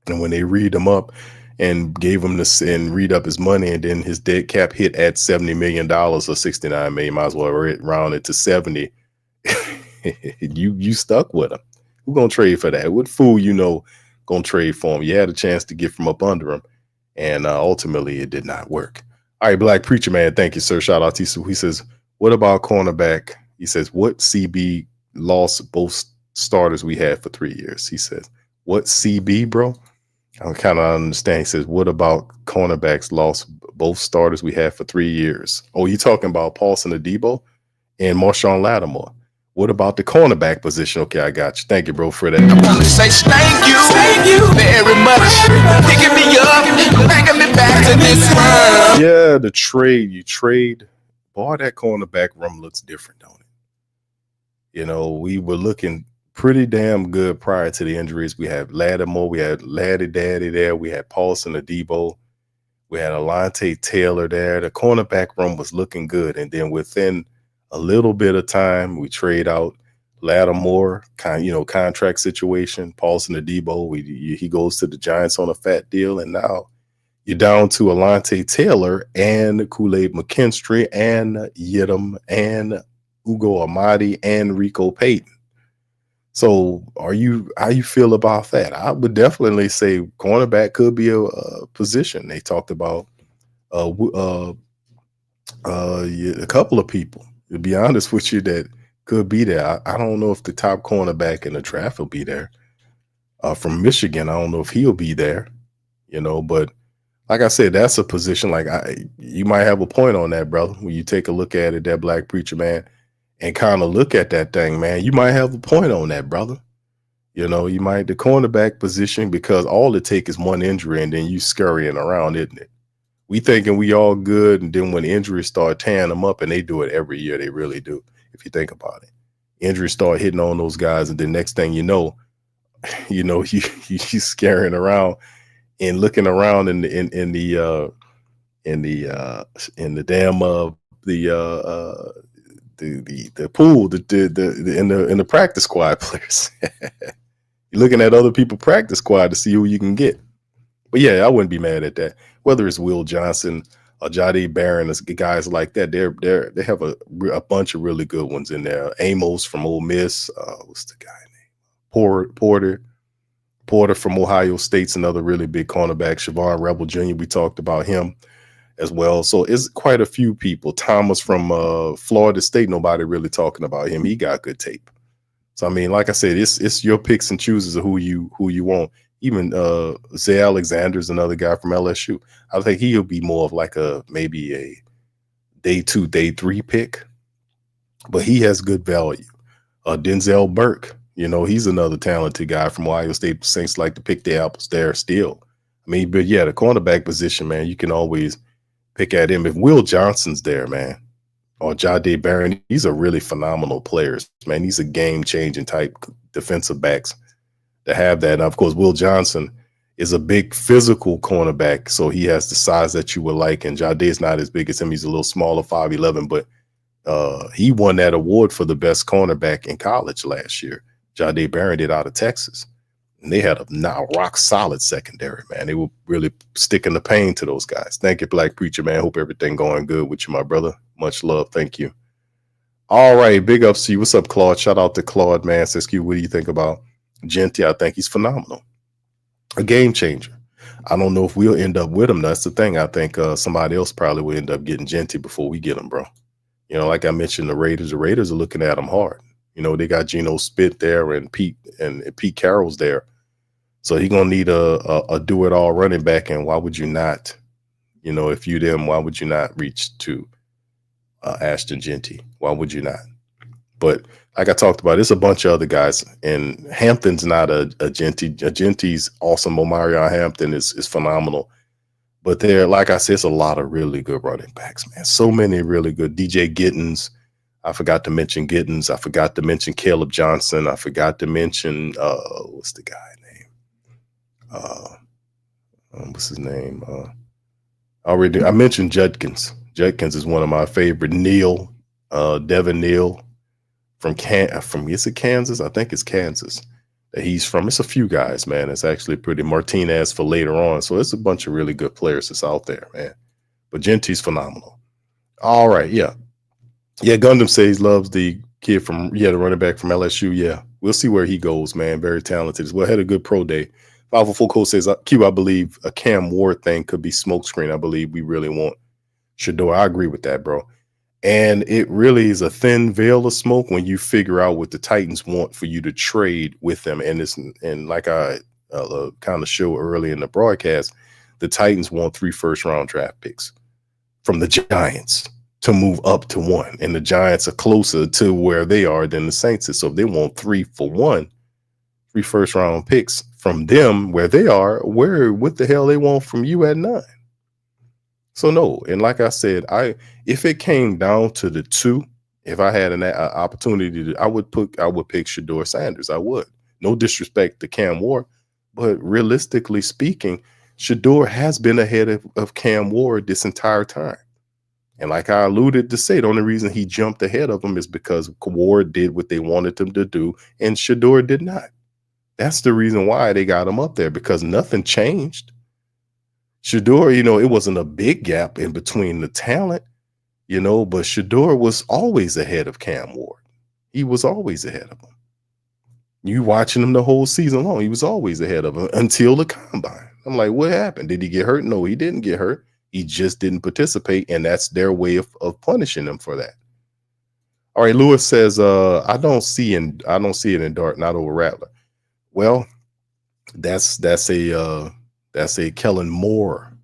[SPEAKER 4] And when they read him up and gave him this and read up his money, and then his dead cap hit at $70 million or $69 million, might as well round it to 70. you stuck with him. Who gonna trade for that? What fool gonna trade for him? You had a chance to get from up under him, and ultimately it did not work. All right, Black Preacher Man, thank you, sir. Shout out to you. He says, what about cornerback? He says, what CB lost both starters we had for 3 years? He says, what CB, bro? I kind of understand. He says, what about cornerbacks lost both starters we had for 3 years? Oh, you talking about Paulson Adebo and Marshawn Lattimore? What about the cornerback position? Okay, I got you. Thank you, bro, for that.
[SPEAKER 5] I want to say thank you very much. Picking me up, bringing me back to this world.
[SPEAKER 4] Yeah, the trade. You trade. Boy, that cornerback room looks different, don't it? You know, we were looking pretty damn good prior to the injuries. We had Lattimore. We had Laddie Daddy there. We had Paulson Adebo. We had Alontae Taylor there. The cornerback room was looking good. And then within a little bit of time, we trade out Lattimore, contract situation. Paulson Adebo, he goes to the Giants on a fat deal, and now you're down to Alontae Taylor and Kool-Aid McKinstry and Yidam and Ugo Amadi and Rico Payton. So how you feel about that? I would definitely say cornerback could be a position. They talked about a couple of people, to be honest with you, that could be there. I don't know if the top cornerback in the draft will be there. From Michigan, I don't know if he'll be there, but like I said, that's a position you might have a point on that, brother. When you take a look at it, that Black Preacher Man, and kind of look at that thing, man, you might have a point on that, brother. You might the cornerback position, because all it takes is one injury and then you scurrying around, isn't it? We thinking we all good, and then when injuries start tearing them up, and they do it every year, they really do. If you think about it, injuries start hitting on those guys, and then next thing you know, you scaring around and looking around in the pool, in the practice squad players. You're looking at other people practice squad to see who you can get. But yeah, I wouldn't be mad at that. Whether it's Will Johnson or Jahdae Barron, guys like that, they have a bunch of really good ones in there. Amos from Ole Miss, what's the guy name? Porter from Ohio State's another really big cornerback. Shavon Rebel Jr., we talked about him as well. So it's quite a few people. Thomas from Florida State, nobody really talking about him. He got good tape. So I mean, like I said, it's your picks and chooses of who you want. Even Zay Alexander's another guy from LSU. I think he'll be more of like maybe a day 2, day 3 pick, but he has good value. Denzel Burke, You know, he's another talented guy from Ohio State. Saints like to pick the apples there still. I mean, but yeah, the cornerback position, man, you can always pick at him. If Will Johnson's there, man, or Jahdae Barron, these are really phenomenal players, man. These are game-changing type defensive backs to have that. And of course, Will Johnson is a big physical cornerback, so he has the size that you would like. And Jahdae is not as big as him. He's a little smaller, 5'11", but he won that award for the best cornerback in college last year. Jahdae Barron did out of Texas. And they had a now rock solid secondary, man. They were really sticking the pain to those guys. Thank you, Black Preacher, man. Hope everything going good with you, my brother. Much love. Thank you. All right. Big ups to you. What's up, Claude? Shout out to Claude, man. Says, Q, what do you think about Genty? I think he's phenomenal. A game changer. I don't know if we'll end up with him. That's the thing. I think somebody else probably will end up getting Genty before we get him, bro. You know, like I mentioned, the Raiders are looking at him hard. You know, they got Geno Spit there and Pete Carroll's there. So he's going to need a do-it-all running back. And why would you not, you know, if you them, why would you not reach to Ashton Genty? Why would you not? But like I talked about, it's a bunch of other guys. And Hampton's not a Genty. A Genty's awesome. Omarion Hampton is phenomenal. But there, like I said, it's a lot of really good running backs, man. So many really good. DJ Gittens. I forgot to mention Gittens. I forgot to mention Caleb Johnson. I forgot to mention, what's the guy name? What's his name? I mentioned Judkins. Judkins is one of my favorite. Neal, Devin Neal from is it Kansas? I think it's Kansas that he's from. It's a few guys, man. It's actually pretty. Martinez for later on. So it's a bunch of really good players that's out there, man. But Genty's phenomenal. All right, yeah. Yeah, Gundam says he loves the kid from, the running back from LSU. Yeah, we'll see where he goes, man. Very talented as well. Had a good pro day. 504 Cole says, Q, I believe a Cam Ward thing could be smokescreen. I believe we really want Shador. I agree with that, bro. And it really is a thin veil of smoke when you figure out what the Titans want for you to trade with them. And like I kind of showed early in the broadcast, the Titans want 3 first-round draft picks from the Giants to move up to 1. And the Giants are closer to where they are than the Saints is. So if they want 3 for 1, 3 first-round picks from them where they are, what the hell they want from you at 9? So no. And like I said, if it came down to the 2, if I had an opportunity I would pick Shador Sanders. I would. No disrespect to Cam Ward, but realistically speaking, Shador has been ahead of Cam Ward this entire time. And like I alluded to say, the only reason he jumped ahead of him is because Ward did what they wanted him to do, and Shador did not. That's the reason why they got him up there, because nothing changed. Shador, it wasn't a big gap in between the talent, but Shador was always ahead of Cam Ward. He was always ahead of him. You watching him the whole season long, he was always ahead of him until the combine. I'm like, what happened? Did he get hurt? No, he didn't get hurt. He just didn't participate, and that's their way of punishing him for that. All right, Lewis says, I don't see it in Dart, not over Rattler. Well, that's a Kellen Moore,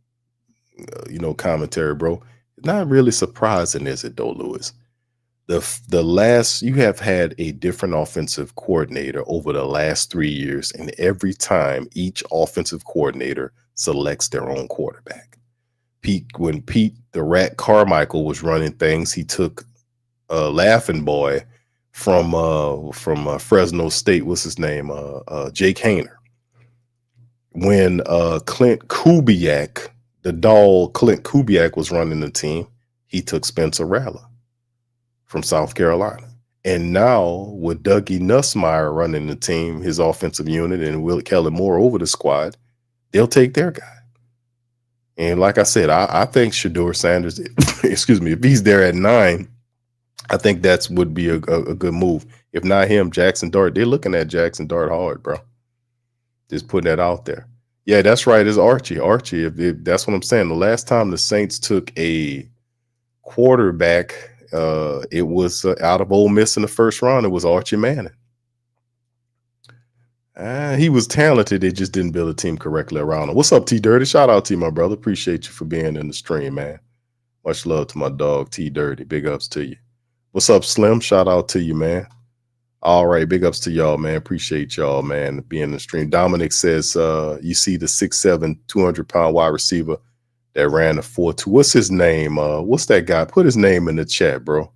[SPEAKER 4] commentary, bro. Not really surprising, is it though, Lewis? You have had a different offensive coordinator over the last 3 years, and every time each offensive coordinator selects their own quarterback. When Pete the Rat Carmichael was running things, he took Laughing Boy from Fresno State. What's his name? Jake Hayner. When Clint Kubiak, the doll Clint Kubiak, was running the team, he took Spencer Rattler from South Carolina. And now with Dougie Nussmeier running the team, his offensive unit, and Will Kellen Moore over the squad, they'll take their guy. And like I said, I think Shador Sanders, excuse me, if he's there at 9, I think that would be a good move. If not him, Jackson Dart. They're looking at Jackson Dart hard, bro. Just putting that out there. Yeah, that's right. It's Archie. If that's what I'm saying. The last time the Saints took a quarterback, it was out of Ole Miss in the first round. It was Archie Manning. He was talented. They just didn't build a team correctly around him. What's up, T Dirty? Shout out to you, my brother. Appreciate you for being in the stream, man. Much love to my dog, T Dirty. Big ups to you. What's up, Slim? Shout out to you, man. All right, big ups to y'all, man. Appreciate y'all, man, being in the stream. Dominic says, you see the 6'7", 200-pound wide receiver that ran the 4.2. What's his name? What's that guy? Put his name in the chat, bro.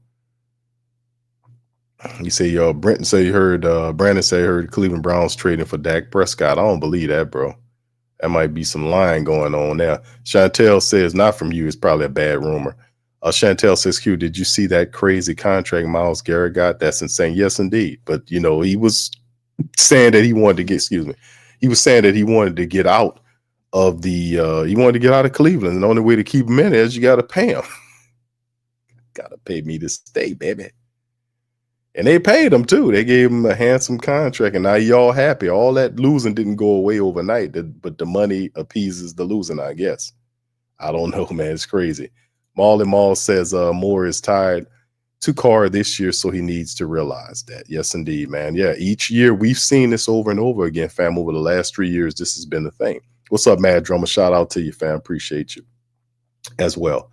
[SPEAKER 4] You say, Brenton say you heard, Brandon say you heard Cleveland Browns trading for Dak Prescott. I don't believe that, bro. That might be some lying going on there. Chantel says, not from you. It's probably a bad rumor. Chantel says, Q, did you see that crazy contract Myles Garrett got? That's insane. Yes, indeed. But, you know, he was saying that he wanted to get, he was saying that he wanted to get out of he wanted to get out of Cleveland. And the only way to keep him in is you got to pay him. Got to pay me to stay, baby. And they paid him, too. They gave him a handsome contract. And now y'all happy. All that losing didn't go away overnight. But the money appeases the losing, I guess. I don't know, man. It's crazy. Marley Mall says Moore is tied to Carr this year, so he needs to realize that. Yes, indeed, man. Yeah, each year we've seen this over and over again, fam. Over the last 3 years, this has been the thing. What's up, Mad Drummer? Shout out to you, fam. Appreciate you as well.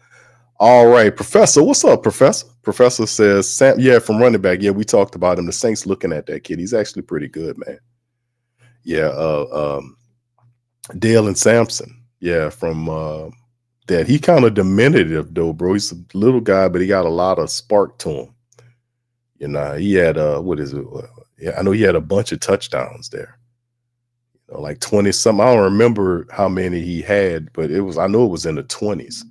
[SPEAKER 4] All right, Professor. What's up, Professor? Professor says, Sam, yeah, from running back. Yeah, we talked about him. The Saints looking at that kid. He's actually pretty good, man. Yeah, Dale and Sampson. Yeah, from that. He kind of diminutive though, bro. He's a little guy, but he got a lot of spark to him. You know, he had what is it? Yeah, I know he had a bunch of touchdowns there. You know, like 20 something. I don't remember how many he had, but I know it was in the 20s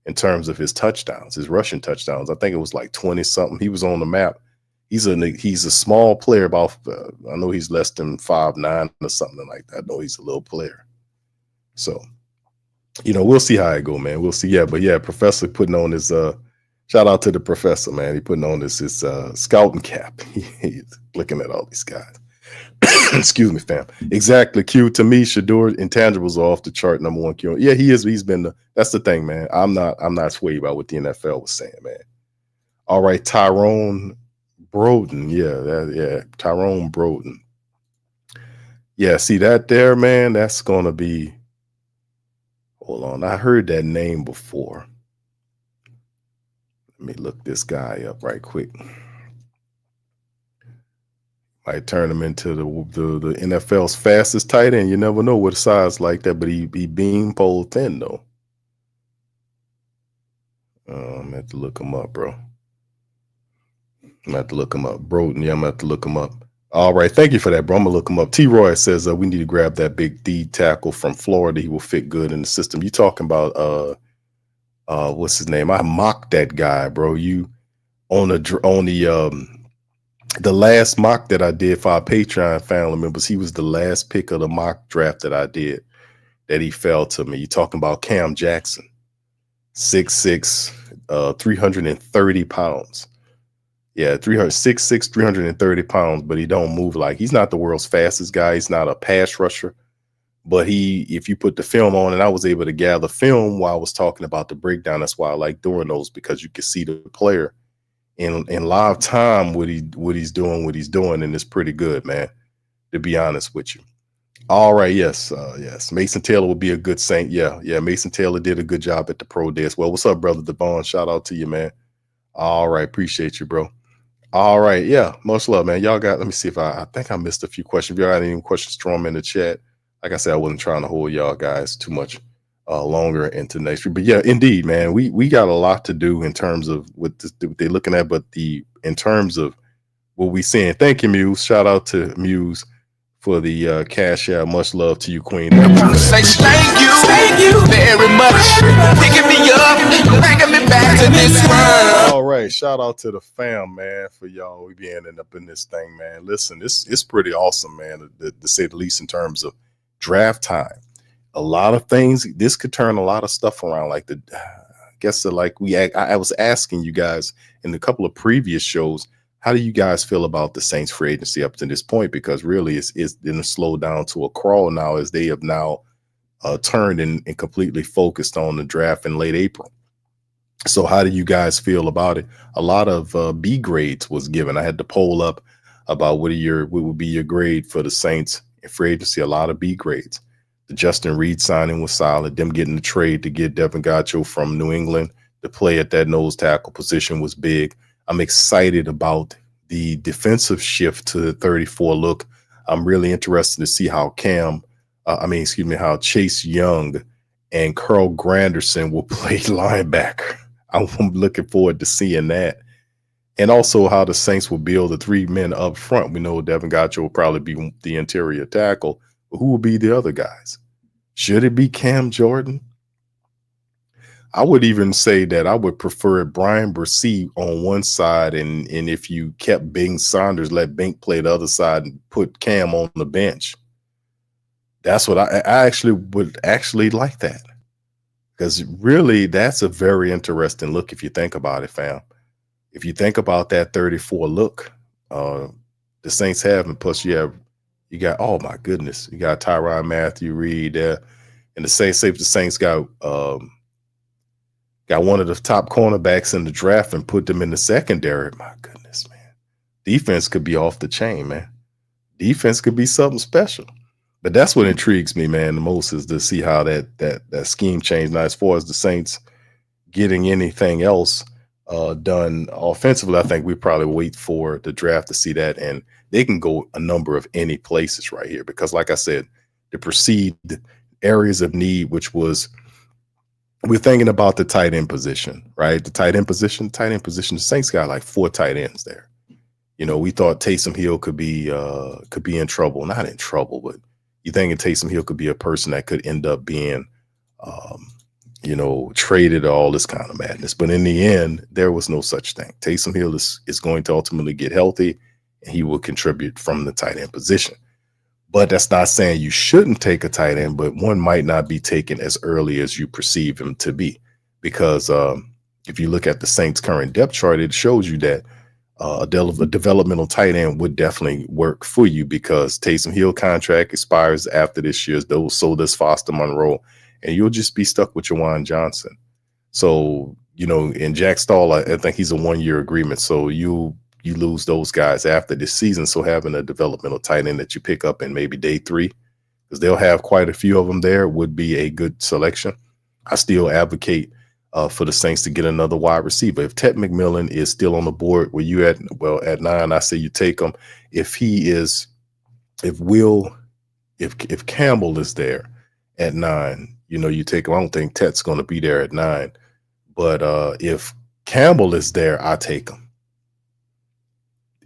[SPEAKER 4] in terms of his touchdowns, his rushing touchdowns. I think it was like 20 something. He was on the map. He's a small player, about I know he's less than 5'9" or something like that. I know he's a little player. So, you know, we'll see how it go, man. We'll see. Yeah, but yeah, Professor putting on his shout out to the Professor, man. He putting on his scouting cap. He's looking at all these guys. Excuse me, fam. Exactly. Q, to me, Shador intangibles are off the chart. Number one Q. Yeah, he is. He's been that's the thing, man. I'm not swayed by what the NFL was saying, man. All right, Tyrone Broden. Yeah, Tyrone Broden. Yeah, see that there, man. That's gonna be. Hold on, I heard that name before. Let me look this guy up right quick. Might turn him into the NFL's fastest tight end. You never know with a size like that, but he beanpole thin though. I'm gonna have to look him up, bro. I'm gonna have to look him up. Broden, yeah, I'm gonna have to look him up. All right, thank you for that, bro. I'm gonna look him up. T. Roy says we need to grab that big D tackle from Florida. He will fit good in the system. You talking about what's his name? I mocked that guy, bro. You on the last mock that I did for our Patreon family members, he was the last pick of the mock draft that I did that he fell to me. You talking about Cam Jackson, 6'6", 330 pounds. Yeah, 6'6", 330 pounds, but he don't move like he's not the world's fastest guy. He's not a pass rusher, but if you put the film on, and I was able to gather film while I was talking about the breakdown. That's why I like doing those, because you can see the player in live time what he's doing, and it's pretty good, man, to be honest with you. All right, yes, Mason Taylor will be a good Saint. Yeah, Mason Taylor did a good job at the pro day as well. What's up, brother Devon? Shout out to you, man. All right, appreciate you, bro. All right, yeah, much love, man. Y'all got, let me see if I think I missed a few questions. If y'all got any questions, throw them in the chat. Like I said, I wasn't trying to hold y'all guys too much longer into next week. But yeah, indeed, man, we got a lot to do in terms of what they're looking at, but in terms of what we seeing. Thank you, Muse. Shout out to Muse for the cash out. Much love to you, Queen.
[SPEAKER 5] Say thank you very much. Picking me up, bringing me back to this world.
[SPEAKER 4] All right, shout out to the fam, man, for y'all. We be ending up in this thing, man. Listen, it's pretty awesome, man, to say the least, in terms of draft time. A lot of things. This could turn a lot of stuff around. Like I was asking you guys in a couple of previous shows, how do you guys feel about the Saints free agency up to this point? Because really it's going to slow down to a crawl now, as they have now turned and completely focused on the draft in late April. So how do you guys feel about it? A lot of B grades was given. I had to poll up about what would be your grade for the Saints in free agency. A lot of B grades. The Justin Reed signing was solid. Them getting the trade to get Devin Gacho from New England to play at that nose tackle position was big. I'm excited about the defensive shift to the 34 look. I'm really interested to see how how Chase Young and Carl Granderson will play linebacker. I'm looking forward to seeing that. And also how the Saints will build the 3 men up front. We know Devin Gotcha will probably be the interior tackle, but who will be the other guys? Should it be Cam Jordan? I would even say that I would prefer Brian Bresee on one side, and if you kept Bing Saunders, let Bink play the other side and put Cam on the bench. That's what I actually would like that. Because really, that's a very interesting look if you think about it, fam. If you think about that 34 look, the Saints have, and plus you got, oh my goodness, you got Tyrann Mathieu Reed there, and the Saints got one of the top cornerbacks in the draft and put them in the secondary. My goodness, man, defense could be off the chain, man. Defense could be something special. But that's what intrigues me, man, the most is to see how that scheme changed. Now, as far as the Saints getting anything else done offensively, I think we probably wait for the draft to see that, and they can go a number of any places right here because, like I said, the perceived areas of need, which was we're thinking about the tight end position, right? The tight end position. The Saints got like 4 tight ends there. You know, we thought Taysom Hill could be in trouble, not in trouble, but you thinking Taysom Hill could be a person that could end up being, traded or all this kind of madness. But in the end, there was no such thing. Taysom Hill is going to ultimately get healthy, and he will contribute from the tight end position. But that's not saying you shouldn't take a tight end, but one might not be taken as early as you perceive him to be. Because if you look at the Saints' current depth chart, it shows you that a developmental tight end would definitely work for you because Taysom Hill contract expires after this year, so does Foster Monroe, and you'll just be stuck with Jawan Johnson. So, and Jack Stahl, I think he's a 1-year agreement, so you lose those guys after this season. So having a developmental tight end that you pick up in maybe day 3, because they'll have quite a few of them there, would be a good selection. I still advocate for the Saints to get another wide receiver. If Ted McMillan is still on the board, where you at 9, I say you take him. If Campbell is there at 9, you take him. I don't think Ted's going to be there at 9, but if Campbell is there, I take him.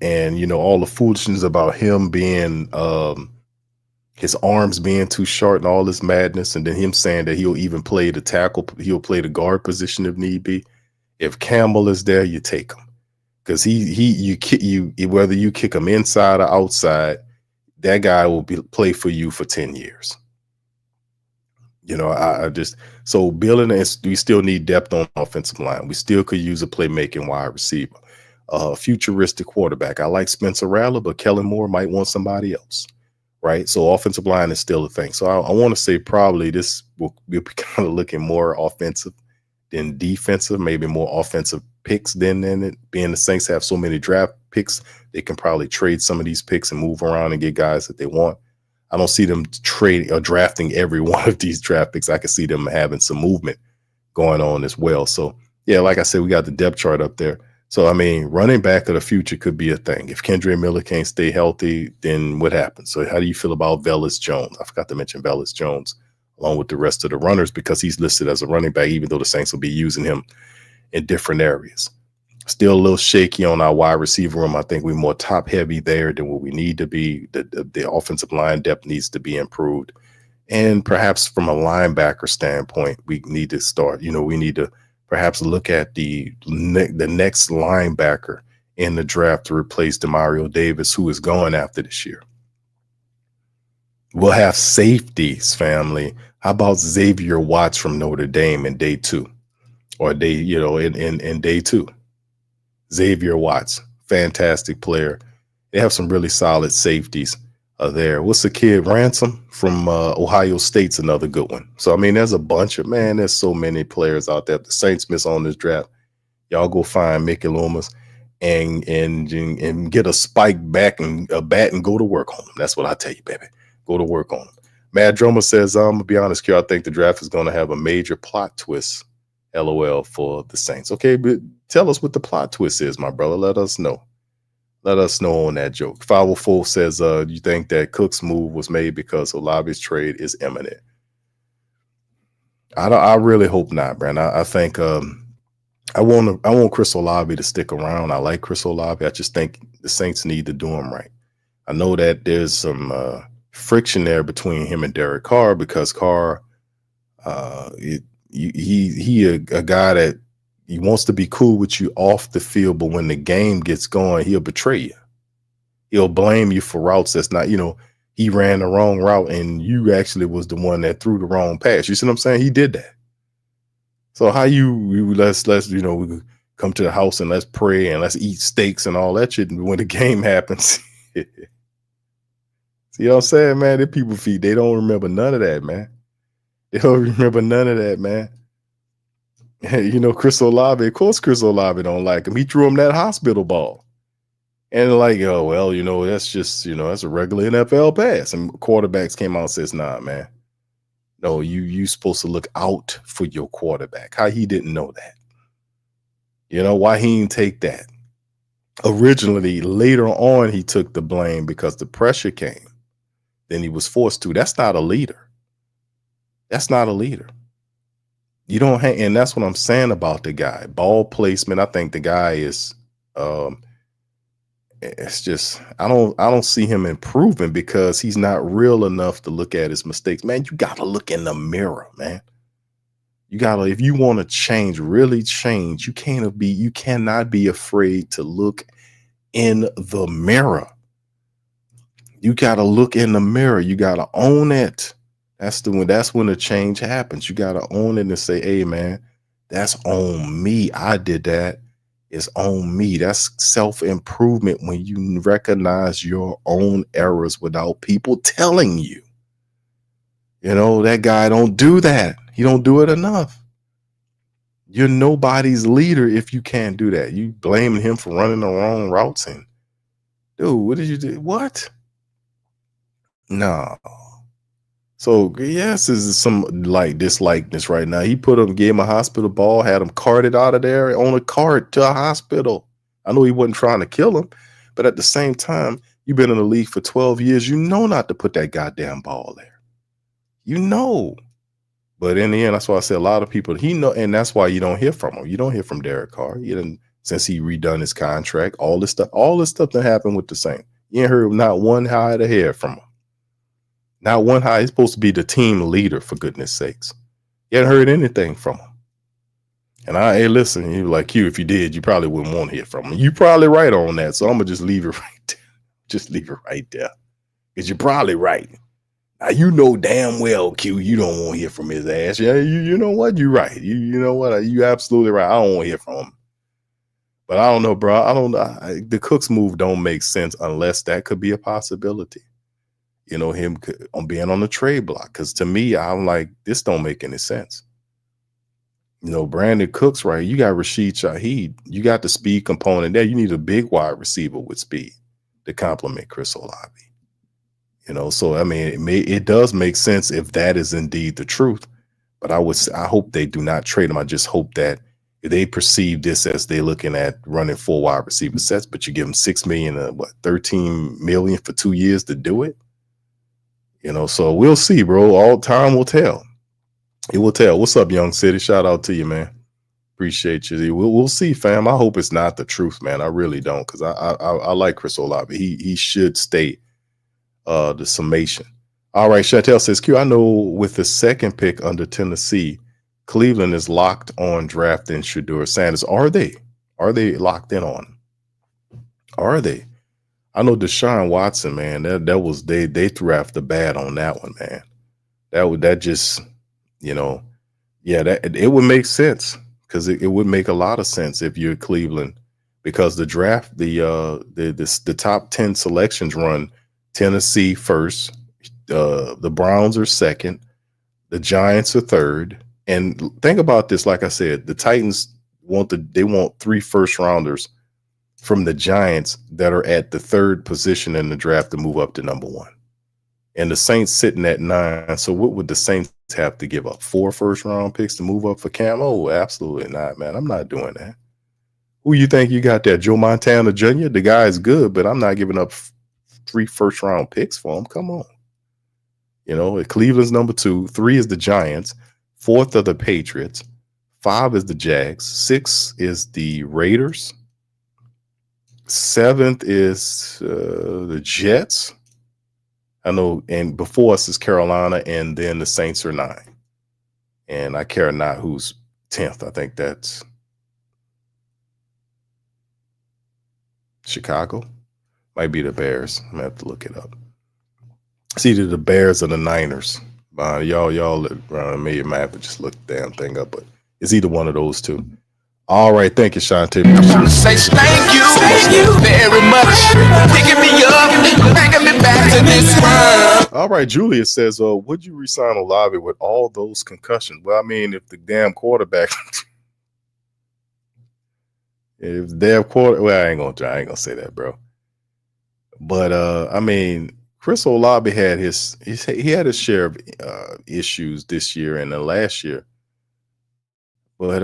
[SPEAKER 4] And all the foolishness about him being his arms being too short and all this madness, and then him saying that he'll even play the tackle, he'll play the guard position if need be. If Campbell is there, you take him, because you whether you kick him inside or outside, that guy will play for you for 10 years. So building, we still need depth on offensive line. We still could use a playmaking wide receiver, futuristic quarterback. I like Spencer Rattler, but Kellen Moore might want somebody else. Right. So offensive line is still a thing. So I want to say probably this will be kind of looking more offensive than defensive, maybe more offensive picks than it. Being the Saints have so many draft picks, they can probably trade some of these picks and move around and get guys that they want. I don't see them trading or drafting every one of these draft picks. I can see them having some movement going on as well. So, yeah, like I said, we got the depth chart up there. So, running back of the future could be a thing. If Kendre Miller can't stay healthy, then what happens? So how do you feel about Velus Jones? I forgot to mention Velus Jones along with the rest of the runners because he's listed as a running back, even though the Saints will be using him in different areas. Still a little shaky on our wide receiver room. I think we're more top heavy there than what we need to be. The offensive line depth needs to be improved. And perhaps from a linebacker standpoint, we need to start, we need to perhaps look at the next linebacker in the draft to replace Demario Davis, who is going after this year. We'll have safeties, family. How about Xavier Watts from Notre Dame in day 2? Or in day 2. Xavier Watts, fantastic player. They have some really solid safeties there. What's the kid, Ransom from Ohio State's another good one. So there's a bunch of there's so many players out there. The Saints miss on this draft. Y'all go find Mickey Loomis and get a spike back and a bat and go to work on them. That's what I tell you, baby. Go to work on them. Mad Drummer says, I'm gonna be honest, Q, I think the draft is gonna have a major plot twist. LOL for the Saints. Okay, but tell us what the plot twist is, my brother. Let us know. Let us know on that joke. 504 says, you think that Cook's move was made because Olave's trade is imminent? I really hope not, Brandon. I think I want Chris Olave to stick around. I like Chris Olave. I just think the Saints need to do him right. I know that there's some friction there between him and Derek Carr because Carr, he a guy that he wants to be cool with you off the field, but when the game gets going, he'll betray you. He'll blame you for routes that's not, he ran the wrong route and you actually was the one that threw the wrong pass. You see what I'm saying? He did that. So how let's we come to the house and let's pray and let's eat steaks and all that shit when the game happens. See what I'm saying, man? The people they don't remember none of that, man. They don't remember none of that, man. Chris Olave, of course Chris Olave don't like him. He threw him that hospital ball. And like, oh, well, that's just, that's a regular NFL pass. And quarterbacks came out and says, nah, man. No, you supposed to look out for your quarterback. How he didn't know that? Why he didn't take that? Originally, later on, he took the blame because the pressure came. Then he was forced to. That's not a leader. That's not a leader. You don't hang, and that's what I'm saying about the guy. Ball placement. I think the guy is it's just I don't see him improving because he's not real enough to look at his mistakes. Man, you gotta look in the mirror, man. If you want to change, really change, you cannot be afraid to look in the mirror. You gotta look in the mirror. You gotta own it. That's when the change happens. You gotta own it and say, hey man, that's on me. I did that. It's on me. That's self-improvement when you recognize your own errors without people telling you. That guy don't do that. He don't do it enough. You're nobody's leader if you can't do that. You blaming him for running the wrong routes and dude, what did you do? What? No. So yes, is some dislikeness right now. He gave him a hospital ball, had him carted out of there on a cart to a hospital. I know he wasn't trying to kill him, but at the same time, you've been in the league for 12 years. You know not to put that goddamn ball there. But in the end, that's why I say a lot of people and that's why you don't hear from him. You don't hear from Derek Carr. Since he redone his contract, all this stuff that happened with the Saints. You ain't heard not one hide of hair from him. Not one high. He's supposed to be the team leader, for goodness sakes. You hadn't heard anything from him. And listen, if you did, you probably wouldn't want to hear from him. You're probably right on that. So I'm going to just leave it right there. Just leave it right there. Because you're probably right. Now, damn well, Q, you don't want to hear from his ass. Yeah, you know what? You're right. You know what? You're absolutely right. I don't want to hear from him. But I don't know, bro. I don't know. The Cooks move don't make sense unless that could be a possibility. Him on being on the trade block. Because to me, I'm like, this don't make any sense. Brandon Cooks, right? You got Rashid Shaheed. You got the speed component there. You need a big wide receiver with speed to complement Chris Olave. So I mean, it does make sense if that is indeed the truth. But I hope they do not trade him. I just hope that if they perceive this as they're looking at running 4 wide receiver sets, but you give them $6 million, $13 million for 2 years to do it. So we'll see, bro. All time will tell. It will tell. What's up, Young City? Shout out to you, man. Appreciate you. We'll see, fam. I hope it's not the truth, man. I really don't, because I like Chris Olave. He should stay the summation. All right, Chantel says, Q, I know with the second pick under Tennessee, Cleveland is locked on drafting Shedeur Sanders. Are they? Are they locked in on him? Are they? I know Deshaun Watson, man. That was they threw after bad on that one, man. That just that it would make sense because it would make a lot of sense if you're Cleveland, because the draft the top 10 selections run Tennessee first, the Browns are second, the Giants are third, and think about this. Like I said, the Titans want 3 first rounders from the Giants that are at the 3rd position in the draft to move up to number 1. And the Saints sitting at 9. So what would the Saints have to give up? 4 first-round picks to move up for Cam? Oh, absolutely not, man. I'm not doing that. Who you think you got there? Joe Montana Jr.? The guy is good, but I'm not giving up 3 first-round picks for him. Come on. You know, Cleveland's number 2. 3 is the Giants. 4th are the Patriots. 5 is the Jags. 6 is the Raiders. 7th is the Jets. I know, and before us is Carolina, and then the Saints are 9. And I care not who's 10th. I think that's Chicago. Might be the Bears. I'm gonna have to look it up. It's either the Bears or the Niners. Y'all maybe might have to just look the damn thing up, but it's either one of those two. All right, thank you, Shantae.
[SPEAKER 5] Say thank you very much. Picking me up, bringing me back to this world.
[SPEAKER 4] All right, Julia says, would you resign Olave with all those concussions? Well, I mean, if the damn quarterback, well, I ain't gonna say that, bro. But I mean, Chris Olave had his share of issues this year and the last year. But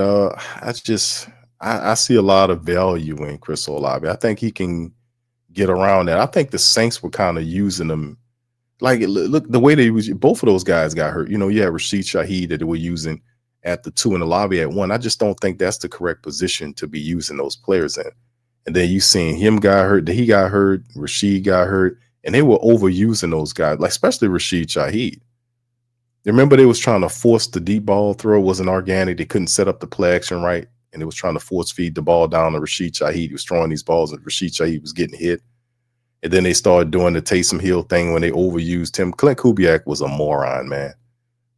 [SPEAKER 4] I see a lot of value in Chris Olave. I think he can get around that. I think the Saints were kind of using him. Like, look, the way they was, both of those guys got hurt. You know, you had Rashid Shaheed that they were using at the 2 and Olave at 1. I just don't think that's the correct position to be using those players in. And then you seen him got hurt, he got hurt, Rashid got hurt, and they were overusing those guys, like especially Rashid Shaheed. Remember, they was trying to force the deep ball throw. It wasn't organic. They couldn't set up the play action right. And they was trying to force feed the ball down to Rashid Shaheed. He was throwing these balls and Rashid Shaheed was getting hit. And then they started doing the Taysom Hill thing when they overused him. Clint Kubiak was a moron, man.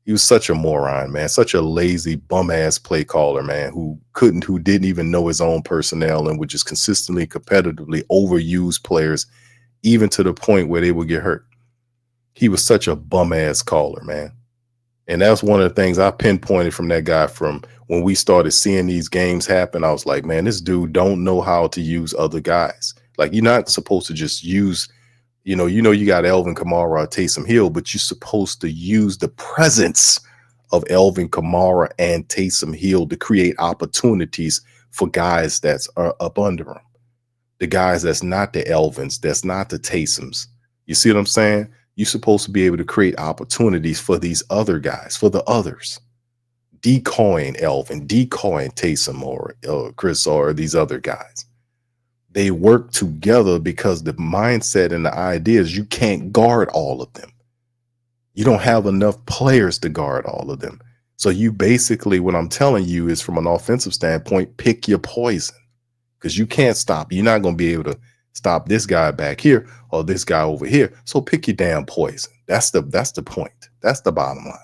[SPEAKER 4] He was such a moron, man. Such a lazy, bum-ass play caller, man, who didn't even know his own personnel and would just consistently, competitively overuse players, even to the point where they would get hurt. He was such a bum-ass caller, man. And that's one of the things I pinpointed from that guy from when we started seeing these games happen. I was like, man, this dude don't know how to use other guys. Like, you're not supposed to just use, you got Alvin Kamara or Taysom Hill, but you're supposed to use the presence of Alvin Kamara and Taysom Hill to create opportunities for guys that's up under them. The guys that's not the Elvins, that's not the Taysoms. You see what I'm saying? You're supposed to be able to create opportunities for these other guys, for the others. Decoying Elvin, decoying Taysom or Chris or these other guys. They work together because the mindset and the idea is you can't guard all of them. You don't have enough players to guard all of them. So you basically, what I'm telling you is from an offensive standpoint, pick your poison because you can't stop. You're not going to be able to stop this guy back here or this guy over here. So pick your damn poison. That's the point. That's the bottom line.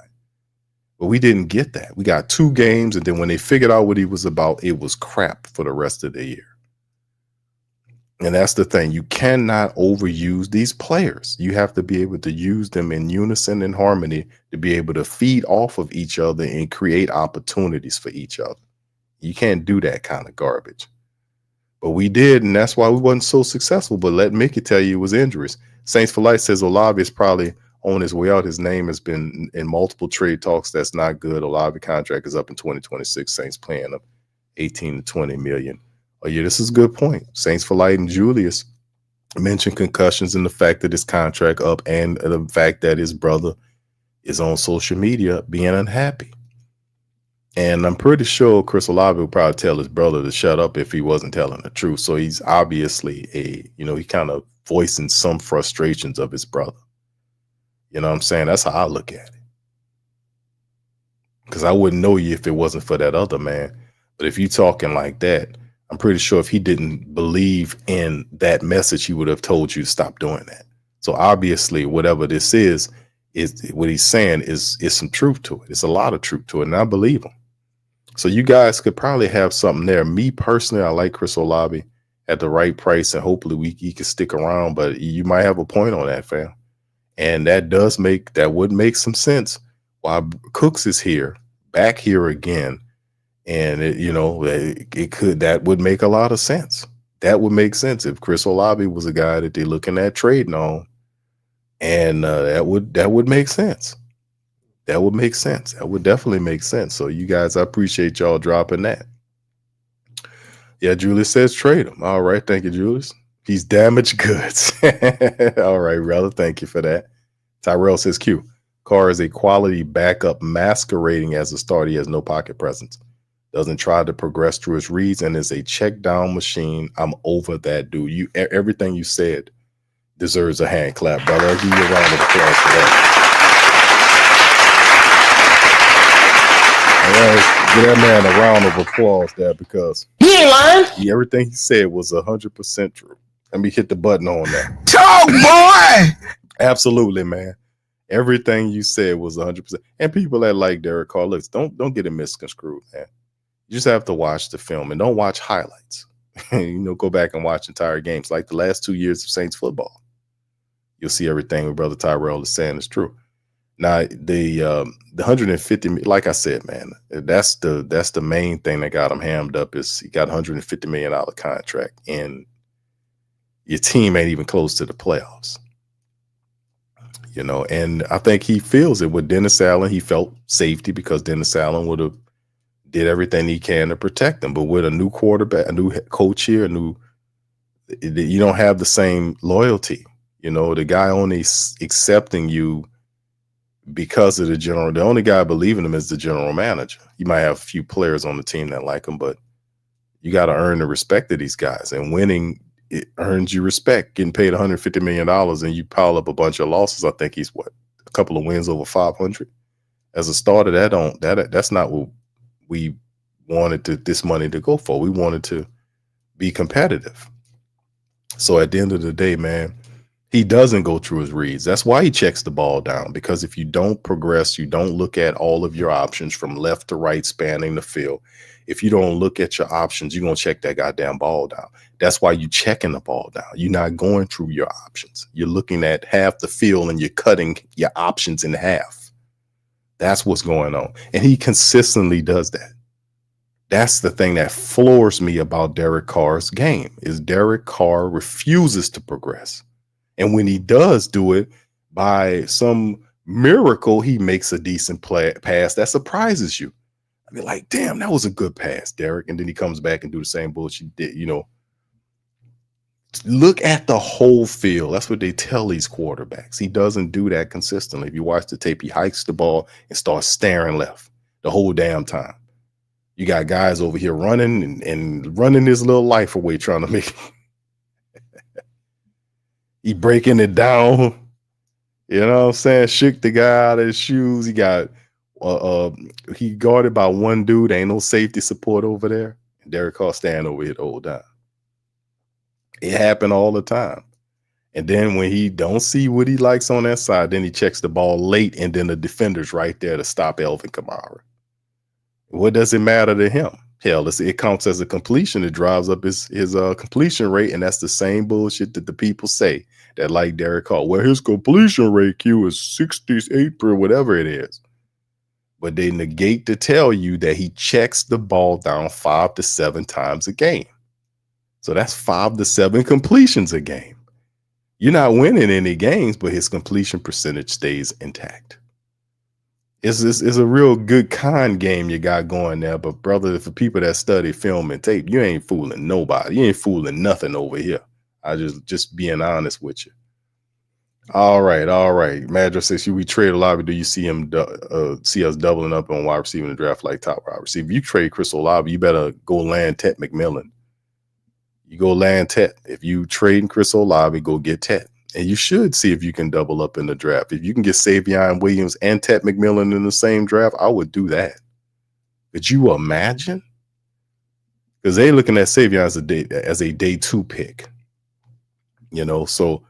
[SPEAKER 4] But we didn't get that. We got 2 games, and then when they figured out what he was about, it was crap for the rest of the year. And that's the thing. You cannot overuse these players. You have to be able to use them in unison and harmony to be able to feed off of each other and create opportunities for each other. You can't do that kind of garbage. But we did, and that's why we wasn't so successful. But let Mickey tell you it was injuries. Saints for Life says Olave is probably on his way out. His name has been in multiple trade talks. That's not good. Olave contract is up in 2026. Saints paying him 18 to 20 million. Oh, yeah, this is a good point. Saints for Light and Julius mentioned concussions and the fact that his contract up and the fact that his brother is on social media being unhappy. And I'm pretty sure Chris Olave would probably tell his brother to shut up if he wasn't telling the truth. So he's obviously he kind of voicing some frustrations of his brother. You know what I'm saying? That's how I look at it. Because I wouldn't know you if it wasn't for that other man. But if you're talking like that, I'm pretty sure if he didn't believe in that message, he would have told you to stop doing that. So obviously, whatever this is what he's saying is some truth to it. It's a lot of truth to it, and I believe him. So you guys could probably have something there. Me personally, I like Chris Olave at the right price, and hopefully he can stick around. But you might have a point on that, fam. And that would make some sense. While Cooks is back here again. And that would make a lot of sense. That would make sense if Chris Olave was a guy that they're looking at trading on, and that would make sense. That would make sense. That would definitely make sense. So you guys, I appreciate y'all dropping that. Yeah, Julius says trade him. All right, thank you, Julius. He's damaged goods. All right, brother, thank you for that. Tyrell says Q. Carr is a quality backup masquerading as a starter. He has no pocket presence. Doesn't try to progress through his reads and is a check down machine. I'm over that dude. Everything you said deserves a hand clap, brother. I'll give you a round of applause for that. All right, give that man a round of applause there because
[SPEAKER 5] He ain't lying.
[SPEAKER 4] everything he said was 100% true. Let me hit the button on that.
[SPEAKER 5] Talk, boy.
[SPEAKER 4] Absolutely, man. Everything you said was 100%. And people that like Derek Carr, look, don't get it misconstrued, man. You just have to watch the film and don't watch highlights. Go back and watch entire games like the last 2 years of Saints football. You'll see everything what Brother Tyrell is saying is true. Now, the 150, like I said, man, that's the main thing that got him hammed up is he got $150 million contract and your team ain't even close to the playoffs. And I think he feels it with Dennis Allen. He felt safety because Dennis Allen would have did everything he can to protect him. But with a new quarterback, a new coach here, you don't have the same loyalty. The guy only accepting you because of the only guy believing him is the general manager. You might have a few players on the team that like him, but you got to earn the respect of these guys. And winning, it earns you respect. Getting paid $150 million and you pile up a bunch of losses. I think he's a couple of wins over 500 as a starter. That's not what we wanted this money to go for. We wanted to be competitive. So at the end of the day, man, he doesn't go through his reads. That's why he checks the ball down, because if you don't progress, you don't look at all of your options from left to right, spanning the field. If you don't look at your options, you're going to check that goddamn ball down. That's why you're checking the ball down. You're not going through your options. You're looking at half the field and you're cutting your options in half. That's what's going on. And he consistently does that. That's the thing that floors me about Derek Carr's game is Derek Carr refuses to progress. And when he does do it, by some miracle, he makes a decent pass that surprises you. I mean, like, damn, that was a good pass, Derek. And then he comes back and do the same bullshit he did, Look at the whole field. That's what they tell these quarterbacks. He doesn't do that consistently. If you watch the tape, he hikes the ball and starts staring left the whole damn time. You got guys over here running and running his little life away trying to make he breaking it down. You know what I'm saying? Shook the guy out of his shoes. He got he guarded by one dude. Ain't no safety support over there. Derek Carr standing over here the whole time. It happened all the time. And then when he don't see what he likes on that side, then he checks the ball late, and then the defender's right there to stop Alvin Kamara. What does it matter to him? Hell, it counts as a completion. It drives up his completion rate, and that's the same bullshit that the people say that like Derek Carr. Well, his completion rate, Q, is 68 per whatever it is. But they negate to tell you that he checks the ball down 5 to 7 times a game. So that's 5 to 7 completions a game. You're not winning any games, but his completion percentage stays intact. It's a real good con game you got going there. But, brother, for people that study film and tape, you ain't fooling nobody. You ain't fooling nothing over here. I just being honest with you. All right. Madra says, should we trade Olave? Do you see him see us doubling up on wide receiver in the draft like top wide receiver? If you trade Chris Olave, you better go land Ted McMillan. You go land Ted. If you trade Chris Olave, go get Ted. And you should see if you can double up in the draft. If you can get Savion Williams and Ted McMillan in the same draft, I would do that. Could you imagine? Because they're looking at Savion as a day 2 pick. So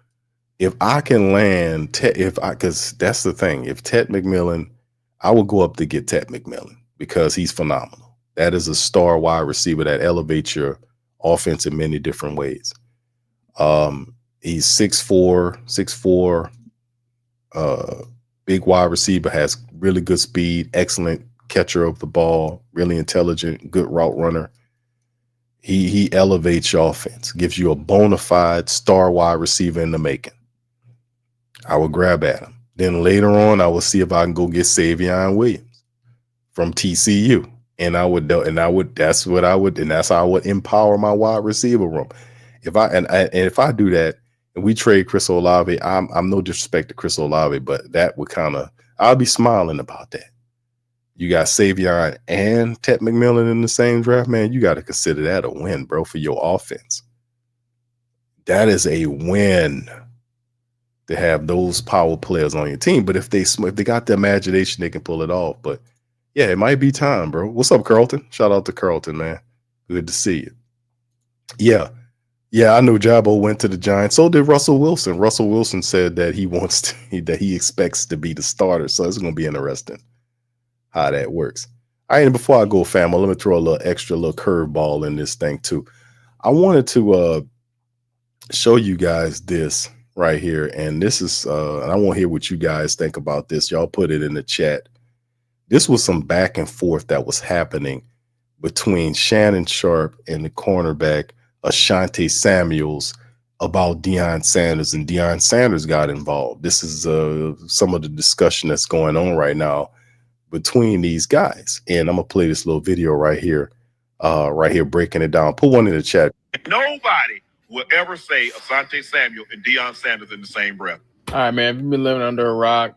[SPEAKER 4] if I can land Ted, because that's the thing. If Ted McMillan, I will go up to get Ted McMillan because he's phenomenal. That is a star wide receiver that elevates your offense in many different ways. He's 6'4", big wide receiver, has really good speed, excellent catcher of the ball, really intelligent, good route runner. He elevates your offense, gives you a bona fide star wide receiver in the making. I will grab at him. Then later on, I will see if I can go get Savion Williams from TCU. And that's what I would, and that's how I would empower my wide receiver room. If I do that and we trade Chris Olave, I'm no disrespect to Chris Olave, but that would I'll be smiling about that. You got Savion and Ted McMillan in the same draft, man. You got to consider that a win, bro, for your offense. That is a win to have those power players on your team. But if they got the imagination, they can pull it off. But yeah, it might be time, bro. What's up, Carlton? Shout out to Carlton, man. Good to see you. Yeah. I know Jabo went to the Giants. So did Russell Wilson. Russell Wilson said that he expects to be the starter. So it's going to be interesting how that works. All right, and before I go, fam, let me throw a little curveball in this thing too. I wanted to show you guys this right here, and this is and I want to hear what you guys think about this. Y'all put it in the chat. This was some back and forth that was happening between Shannon Sharp and the cornerback Asante Samuels about Deion Sanders, and Deion Sanders got involved. This is some of the discussion that's going on right now between these guys, and I'm gonna play this little video right here breaking it down. Put one in the chat.
[SPEAKER 6] Nobody will ever say Asante Samuel and Deion Sanders in the same breath.
[SPEAKER 7] All right, man. If you've been living under a rock,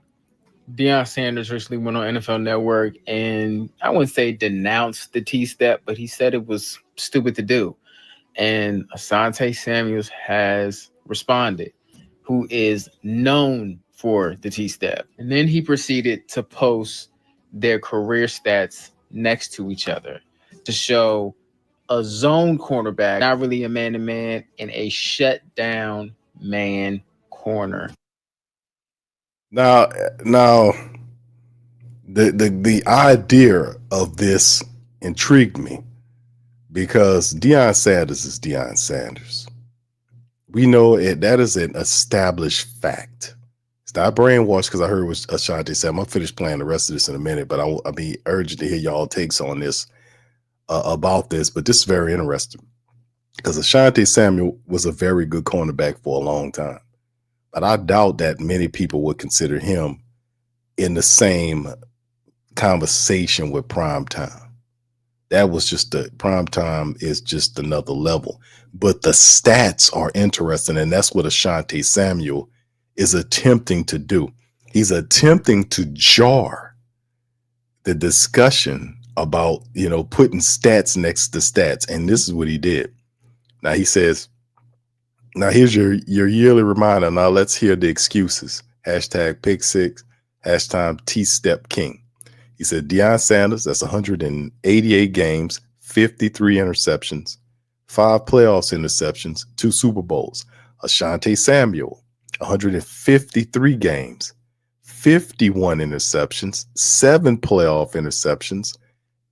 [SPEAKER 7] Deion Sanders recently went on NFL Network and I wouldn't say denounced the T-step, but he said it was stupid to do. And Asante Samuels has responded, who is known for the T-step. And then he proceeded to post their career stats next to each other to show a zone cornerback, not really a man-to-man, and a shut-down man corner.
[SPEAKER 4] Now, the idea of this intrigued me because Deion Sanders is Deion Sanders. We know it. That is an established fact. It's not brainwashed because I heard what Asante said. I'm going to finish playing the rest of this in a minute, but I'll be urgent to hear y'all takes on this about this. But this is very interesting because Asante Samuel was a very good cornerback for a long time. But I doubt that many people would consider him in the same conversation with Prime Time. That was just Prime Time is just another level. But the stats are interesting, and that's what Asante Samuel is attempting to do. He's attempting to jar the discussion about, putting stats next to stats. And this is what he did. Now he says, now here's your yearly reminder. Now let's hear the excuses. Hashtag pick six, hashtag T-step king. He said, Deion Sanders, that's 188 games, 53 interceptions, 5 playoffs interceptions, 2 Super Bowls. Asante Samuel, 153 games, 51 interceptions, 7 playoff interceptions,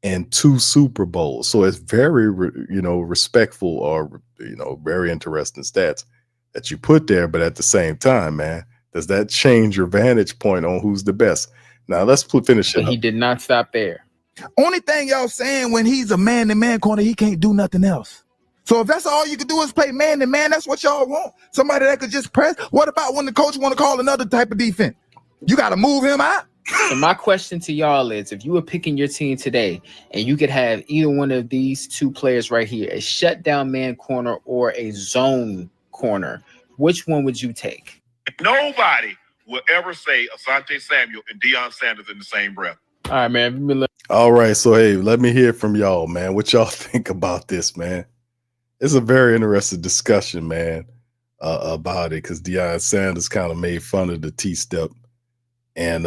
[SPEAKER 4] and 2 Super Bowls. So it's very, respectful or, very interesting stats that you put there. But at the same time, man, does that change your vantage point on who's the best? Now let's finish it up.
[SPEAKER 7] He did not stop there.
[SPEAKER 8] Only thing y'all saying when he's a man-to-man corner, he can't do nothing else. So if that's all you can do is play man-to-man, that's what y'all want. Somebody that could just press. What about when the coach want to call another type of defense? You got to move him out.
[SPEAKER 7] So my question to y'all is, if you were picking your team today and you could have either one of these two players right here, a shutdown man corner or a zone corner, which one would you take?
[SPEAKER 6] Nobody will ever say Asante Samuel and Deion Sanders in the same breath.
[SPEAKER 7] All right, man.
[SPEAKER 4] All right. So, hey, let me hear from y'all, man. What y'all think about this, man? It's a very interesting discussion, man, about it because Deion Sanders kind of made fun of the T-step. And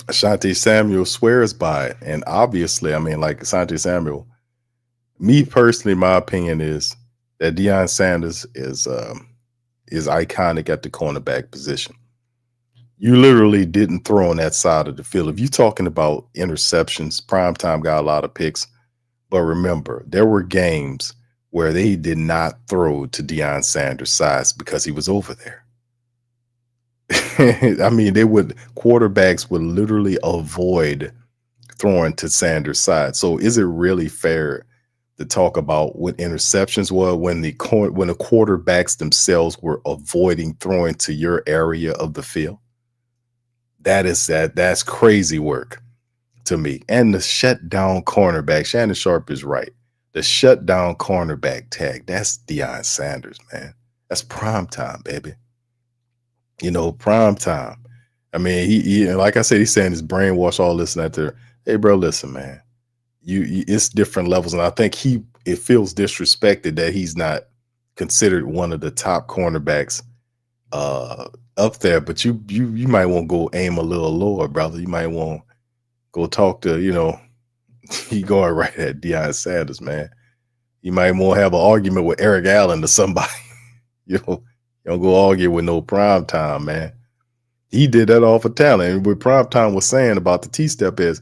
[SPEAKER 4] Asante Samuel swears by it. And obviously, like Asante Samuel, me personally, my opinion is that Deion Sanders is iconic at the cornerback position. You literally didn't throw on that side of the field. If you're talking about interceptions, Primetime got a lot of picks. But remember, there were games where they did not throw to Deion Sanders' sides because he was over there. Quarterbacks would literally avoid throwing to Sanders' side. So is it really fair to talk about what interceptions were when the quarterbacks themselves were avoiding throwing to your area of the field? That's crazy work to me. And the shutdown cornerback, Shannon Sharp is right. The shutdown cornerback tag, that's Deion Sanders, man. That's prime time, baby. You know, prime time. I mean, he like I said, he's saying his brainwash, all this and that there. Hey, bro, listen, man. You it's different levels, and I think it feels disrespected that he's not considered one of the top cornerbacks up there. But you might want to go aim a little lower, brother. You might want to go talk to, he going right at Deion Sanders, man. You might want to have an argument with Eric Allen or somebody. You don't go argue with no prime time, man. He did that all for talent. And what prime time was saying about the T-step is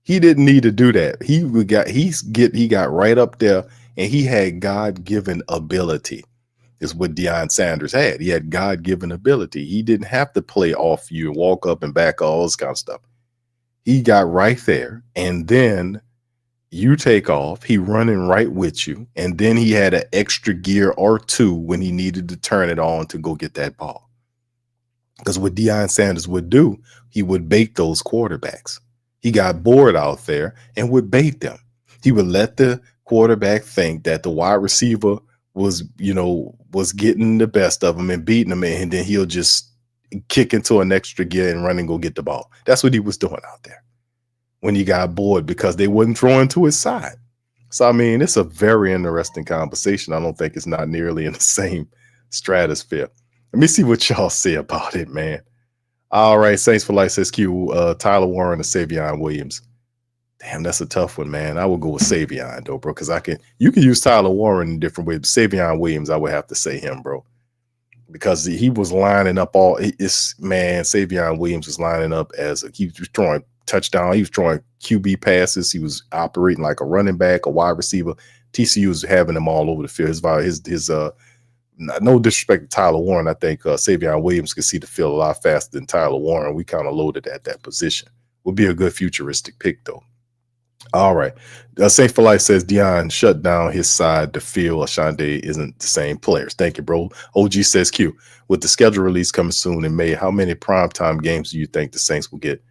[SPEAKER 4] he didn't need to do that. He got right up there, and he had God-given ability. Is what Deion Sanders had. He had God-given ability. He didn't have to play off you and walk up and back, all this kind of stuff. He got right there, and then you take off. He running right with you, and then he had an extra gear or two when he needed to turn it on to go get that ball. Because what Deion Sanders would do, he would bait those quarterbacks. He got bored out there and would bait them. He would let the quarterback think that the wide receiver was getting the best of him and beating him, and then he'll just kick into an extra gear and run and go get the ball. That's what he was doing out there when he got bored because they wouldn't throw into his side. So, I mean, it's a very interesting conversation. I don't think it's not nearly in the same stratosphere. Let me see what y'all say about it, man. All right, Saints for Life says Q, Tyler Warren or Savion Williams. Damn, that's a tough one, man. I would go with Savion, though, bro, because you can use Tyler Warren in different ways. But Savion Williams, I would have to say him, bro, because he was lining up Savion Williams was lining up he was throwing touchdown. He was throwing QB passes. He was operating like a running back, a wide receiver. TCU was having him all over the field. His no disrespect to Tyler Warren, I think Savion Williams could see the field a lot faster than Tyler Warren. We kind of loaded at that position. Would be a good futuristic pick, though. All right. Saint for Life says Deion shut down his side to feel Ashante isn't the same players. Thank you, bro. OG says Q, with the schedule release coming soon in May, how many primetime games do you think the Saints will get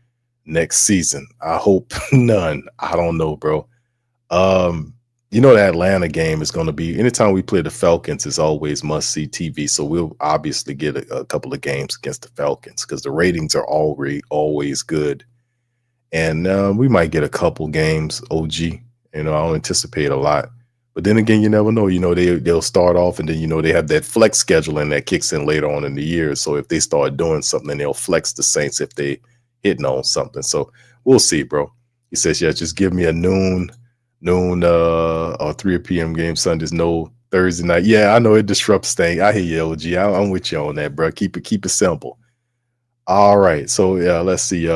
[SPEAKER 4] next season? I hope none. I don't know, bro. The Atlanta game is going to be, anytime we play the Falcons, it's always must-see TV. So we'll obviously get a couple of games against the Falcons because the ratings are always good. And we might get a couple games, OG. I don't anticipate a lot. But then again, you never know. They'll start off, and then, they have that flex scheduling that kicks in later on in the year. So if they start doing something, they'll flex the Saints if they hitting on something. So we'll see, bro. He says, yeah, just give me a noon or 3 p.m. game Sundays, no Thursday night. Yeah, I know it disrupts things. I hear you, OG. I'm with you on that, bro. Keep it simple. All right. So yeah, let's see.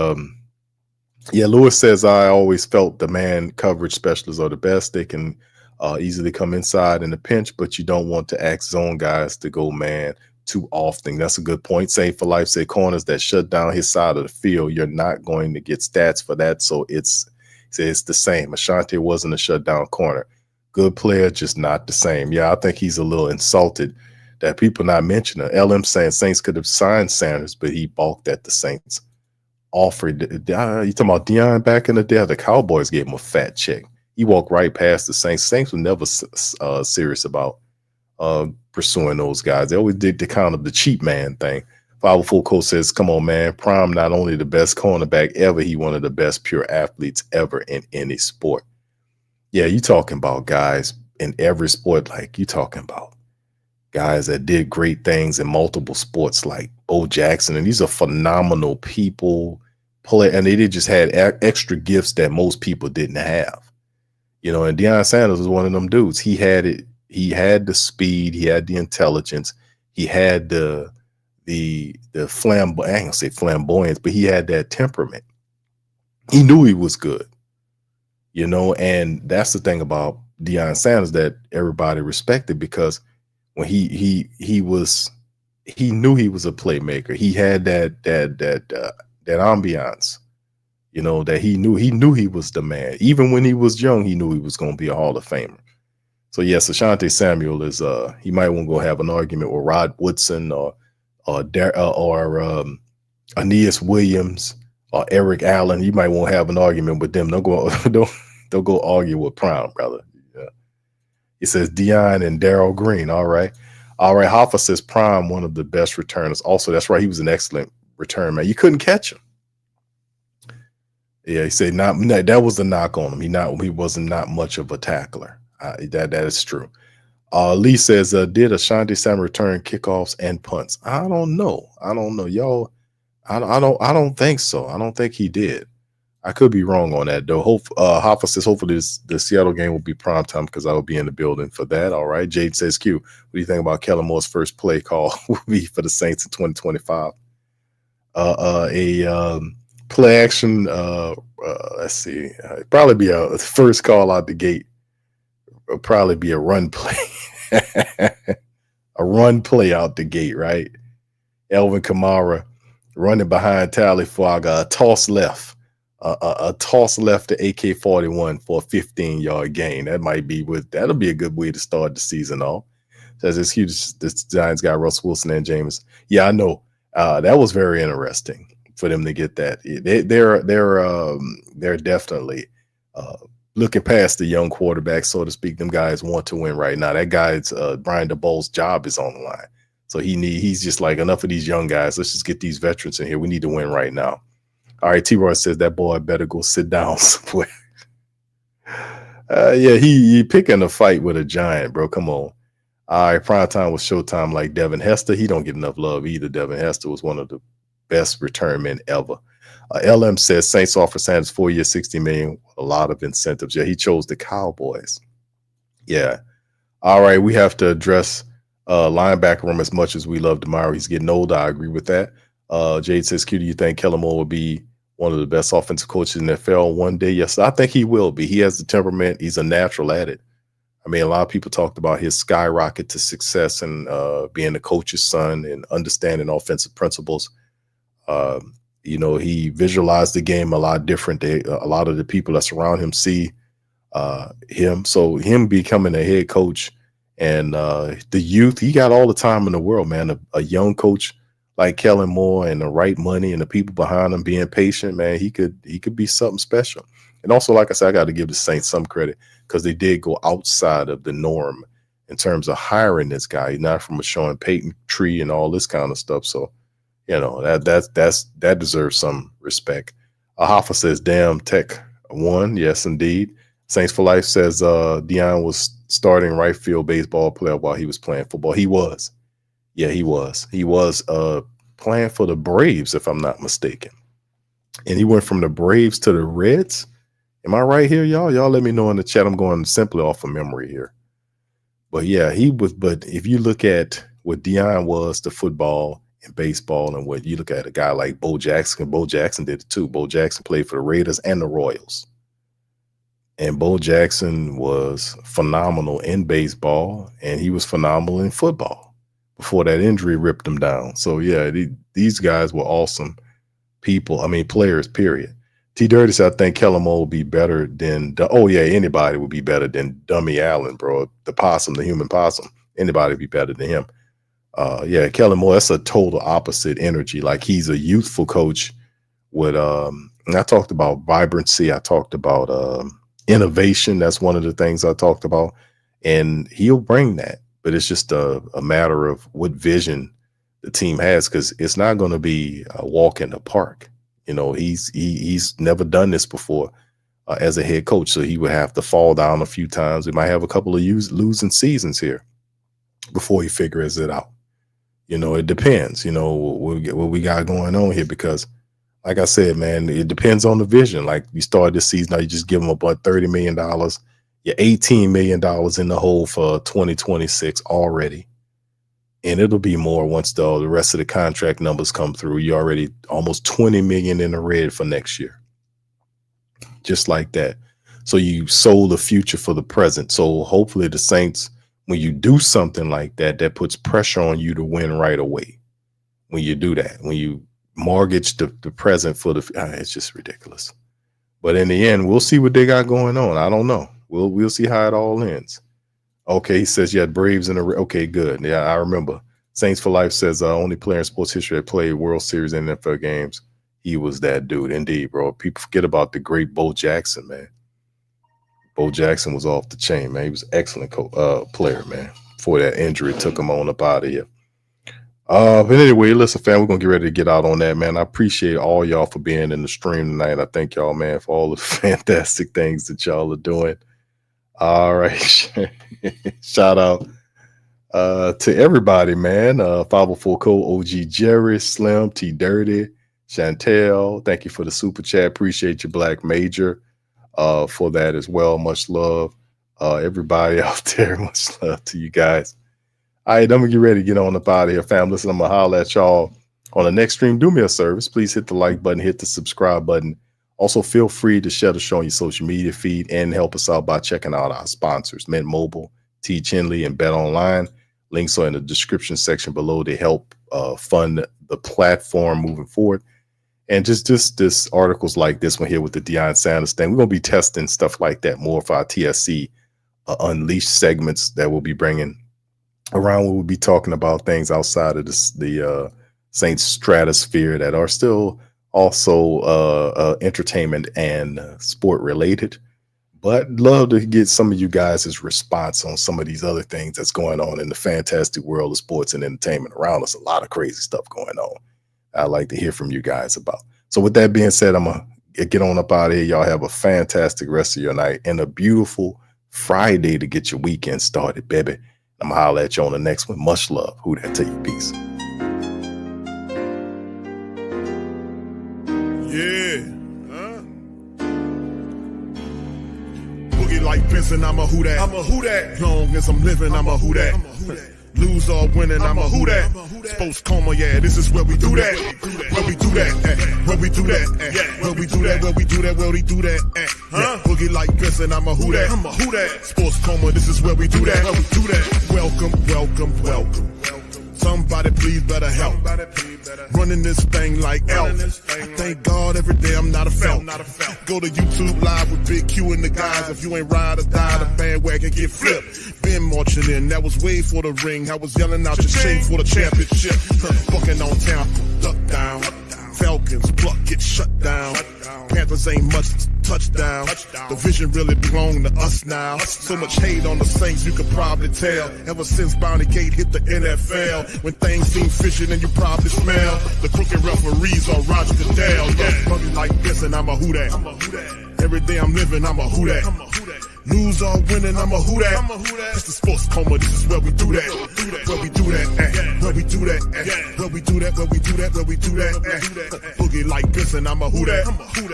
[SPEAKER 4] Lewis says, I always felt the man coverage specialists are the best. They can easily come inside in a pinch, but you don't want to ask zone guys to go man too often. That's a good point. Saint for Life say corners that shut down his side of the field, you're not going to get stats for that. So it's the same. Ashante wasn't a shutdown corner. Good player, just not the same. Yeah, I think he's a little insulted that people not mentioning it. LM saying Saints could have signed Sanders, but he balked at the Saints. Offered, you talking about Deion back in the day? The Cowboys gave him a fat check. He walked right past the Saints. Saints were never serious about pursuing those guys. They always did the kind of the cheap man thing. 504 Coach says, come on, man. Prime, not only the best cornerback ever, he one of the best pure athletes ever in any sport. Yeah, you talking about guys in every sport, like you talking about guys that did great things in multiple sports like Bo Jackson, and these are phenomenal people, and they just had extra gifts that most people didn't have. And Deion Sanders was one of them dudes. He had it. He had the speed. He had the intelligence. He had the flamboyance. I ain't gonna say flamboyance, but he had that temperament. He knew he was good. And that's the thing about Deion Sanders that everybody respected, because when he knew he was a playmaker. He had that ambiance, that he knew he was the man. Even when he was young, he knew he was going to be a Hall of Famer. So yes, Ashante Samuel is he might want to go have an argument with Rod Woodson or Aeneas Williams Eric Allen, you might want to have an argument with them. Don't go don't go argue with Prime, brother. Yeah. He says Deion and Darryl Green. All right. Hoffa says Prime, one of the best returners. Also, that's right. He was an excellent return man. You couldn't catch him. Yeah, he said that was the knock on him. He wasn't not much of a tackler. That is true. Lee says, did Ashanti Samuel return kickoffs and punts? I don't know, y'all. I don't think so. I don't think he did. I could be wrong on that though. Hoffa says hopefully the Seattle game will be prime time because I will be in the building for that. All right. Jade says, Q, what do you think about Kellen Moore's first play call will be for the Saints in 2025? Play action. Let's see. It'd probably be a first call out the gate. It'll probably be a run play. A run play out the gate, right? Elvin Kamara running behind Tally Fuaga, a toss left. A toss left to AK-41 for a 15-yard gain. That'll be a good way to start the season off. Says it's huge. The Giants got Russ Wilson and James. Yeah, I know. That was very interesting for them to get that. They're definitely looking past the young quarterback, so to speak. Them guys want to win right now. That guy's Brian DeBoer's job is on the line. So he's just like, enough of these young guys. Let's just get these veterans in here. We need to win right now. All right, T-Roy says that boy better go sit down somewhere. Yeah, he picking a fight with a giant, bro. Come on. All right, prime time was Showtime like Devin Hester. He don't get enough love either. Devin Hester was one of the best return men ever. LM says Saints offer Sanders 4 years, $60 million, a lot of incentives. Yeah, he chose the Cowboys. Yeah. All right, we have to address linebacker room as much as we love DeMario. He's getting old. I agree with that. Jade says, Q, do you think Kellen Moore will be one of the best offensive coaches in the NFL one day? Yes, I think he will be. He has the temperament. He's a natural at it. I mean, a lot of people talked about his skyrocket to success and being a coach's son and understanding offensive principles. He visualized the game a lot different. A lot of the people that surround him see him. So him becoming a head coach and the youth, he got all the time in the world, man. A young coach like Kellen Moore and the right money and the people behind him being patient, man, he could be something special. And also, like I said, I got to give the Saints some credit because they did go outside of the norm in terms of hiring this guy. He's not from a Sean Payton tree and all this kind of stuff. So, that deserves some respect. Hoffa says, damn, Tech won. Yes, indeed. Saints for Life says Deion was starting right field baseball player while he was playing football. He was. Yeah, he was. He was playing for the Braves, if I'm not mistaken. And he went from the Braves to the Reds. Am I right here, y'all? Y'all let me know in the chat. I'm going simply off of memory here. But yeah, he was. But if you look at what Deion was to football and baseball, and what you look at a guy like Bo Jackson did it too. Bo Jackson played for the Raiders and the Royals. And Bo Jackson was phenomenal in baseball, and he was phenomenal in football before that injury ripped him down. So yeah, these guys were awesome people. I mean, players, period. T Dirty said, I think Kellen Moore will be better than, anybody would be better than Dummy Allen, bro. The possum, the human possum. Anybody would be better than him. Kellen Moore, that's a total opposite energy. Like, he's a youthful coach with, and I talked about vibrancy. I talked about innovation. That's one of the things I talked about. And he'll bring that. But it's just a matter of what vision the team has, because it's not going to be a walk in the park. He's never done this before as a head coach, so he would have to fall down a few times. He might have a couple of losing seasons here before he figures it out. It depends, what we got going on here, because like I said, man, it depends on the vision. Like, you start this season, now you just give them about $30 million. You're $18 million in the hole for 2026 already. And it'll be more once the rest of the contract numbers come through. You're already almost $20 million in the red for next year. Just like that. So you sold the future for the present. So hopefully the Saints, when you do something like that, that puts pressure on you to win right away. When you do that, when you mortgage the present for it's just ridiculous. But in the end, we'll see what they got going on. I don't know. We'll see how it all ends. Okay, he says you had Braves in the. Okay, good. Yeah, I remember. Saints for Life says only player in sports history that played World Series and NFL games. he was that dude. Indeed, bro. People forget about the great Bo Jackson, man. Bo Jackson was off the chain, man. He was an excellent player, man. Before that injury took him on up out of here. But anyway, listen, fam, we're going to get ready to get out on that, man. I appreciate all y'all for being in the stream tonight. I thank y'all, man, for all the fantastic things that y'all are doing. All right. Shout out to everybody, man. 504 Code, OG Jerry, Slim, T Dirty, Chantel. Thank you for the super chat. Appreciate you, Black Major, for that as well. Much love. Everybody out there, much love to you guys. All right, I'm gonna get ready to get on up out of here, fam. Listen, I'm gonna holler at y'all on the next stream. Do me a service. Please hit the like button, hit the subscribe button. Also, feel free to share the show on your social media feed and help us out by checking out our sponsors, Mint Mobile, T. Chinley, and Betonline. Links are in the description section below to help fund the platform moving forward. And just articles like this one here with the Deion Sanders thing. We're going to be testing stuff like that more for our TSC Unleashed segments that we'll be bringing around. We'll be talking about things outside of the Saints stratosphere that are still also entertainment and sport related. But love to get some of you guys' response on some of these other things that's going on in the fantastic world of sports and entertainment around us. A lot of crazy stuff going on. I'd like to hear from you guys about. So with that being said, I'm going to get on up out of here. Y'all have a fantastic rest of your night and a beautiful Friday to get your weekend started, baby. I'm going to holler at you on the next one. Much love. Who that to you? Peace.
[SPEAKER 2] Yeah. Boogie like Benson, I'm a who that. I'm a who that. Long as I'm living, I'm a who that. Lose or winning, I'm a who that. Sports coma, yeah, this is where we do that. Where we do that, where we do that, where we do that, where we do that, where we do that, Boogie like Benson, I'm a who that. I'm a who that. Sports coma, this is where we do that. Where we do that. Welcome, welcome, welcome. Somebody please better help. Running this thing like Elf. I thank God every day I'm not a felt. Go to YouTube Live with Big Q and the guys. If you ain't ride or die, the bandwagon get flipped. Been marching in, that was way for the ring. I was yelling out your shame for the championship. Bucking on town, duck down. Falcons, pluck, get shut down. Panthers ain't much touchdown. The vision really belong to us now. So much hate on the Saints, you could probably tell. Ever since Bounty Gate hit the NFL, when things seem fishy and you probably smell the crooked referees on Roger Goodell. Yeah, Buggy like this and I'm a who that. Every day I'm living, I'm a who that. Lose or winning, I'm a who that. It's the sports coma, this is where we do that. Where we do that, where we do that, where we do that, where we do that, where we do that. Boogie like this and I'm a who that.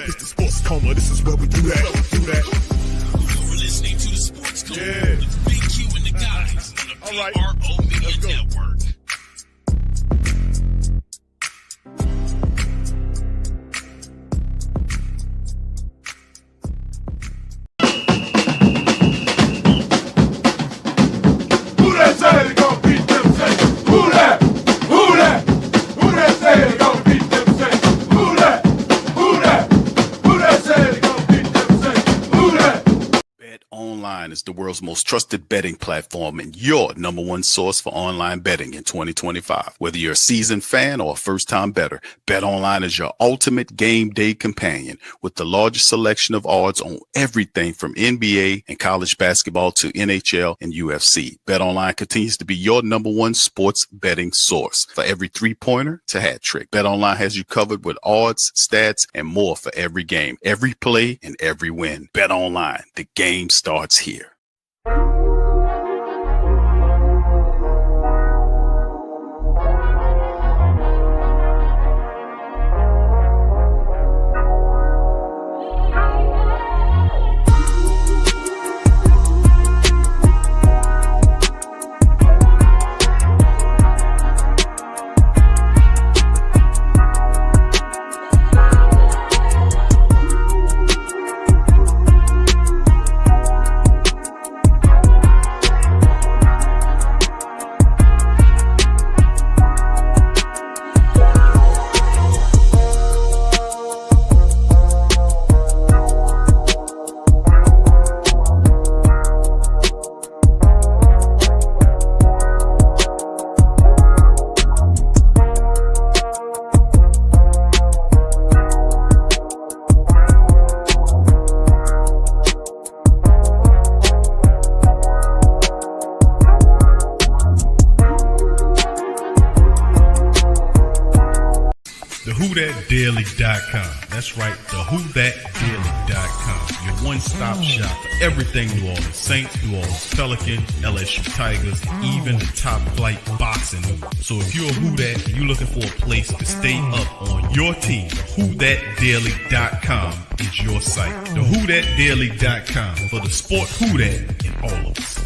[SPEAKER 2] It's the sports coma, this is where we do that.
[SPEAKER 3] You're listening to the Sports Coma with Big Q and the guys on the PRO Media Network.
[SPEAKER 1] Betonline is the world's most trusted betting platform and your number one source for online betting in 2025. Whether you're a seasoned fan or a first-time bettor, Betonline is your ultimate game day companion with the largest selection of odds on everything from NBA and college basketball to NHL and UFC. Betonline continues to be your number one sports betting source. For every three-pointer to hat trick, Betonline has you covered with odds, stats, and more for every game, every play, and every win. Betonline, the game starts here.
[SPEAKER 9] WhoThatDaily.com. That's right, the WhoThatDaily.com. Your one-stop shop for everything New Orleans Saints, New Orleans Pelicans, LSU Tigers, even the top flight boxing news. So if you're a Who That and you're looking for a place to stay up on your team, WhoThatDaily.com is your site. The WhoThatDaily.com for the sport Who That in all of us.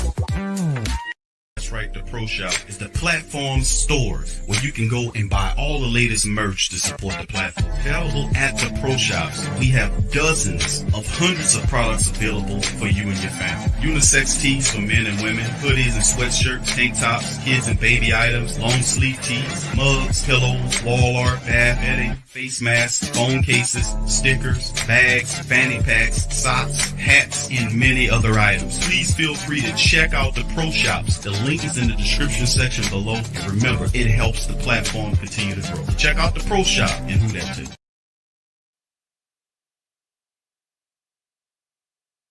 [SPEAKER 9] That's right, the Pro Shop is the platform store where you can go and buy all the latest merch to support the platform. Available at the Pro Shops, we have dozens of hundreds of products available for you and your family. Unisex tees for men and women, hoodies and sweatshirts, tank tops, kids and baby items, long sleeve tees, mugs, pillows, wall art, bath bedding, face masks, phone cases, stickers, bags, fanny packs, socks, hats, and many other items. Please feel free to check out the Pro Shops. The link is in the description section below. And remember, it helps the platform continue to grow. Check out the Pro Shop and Who That too.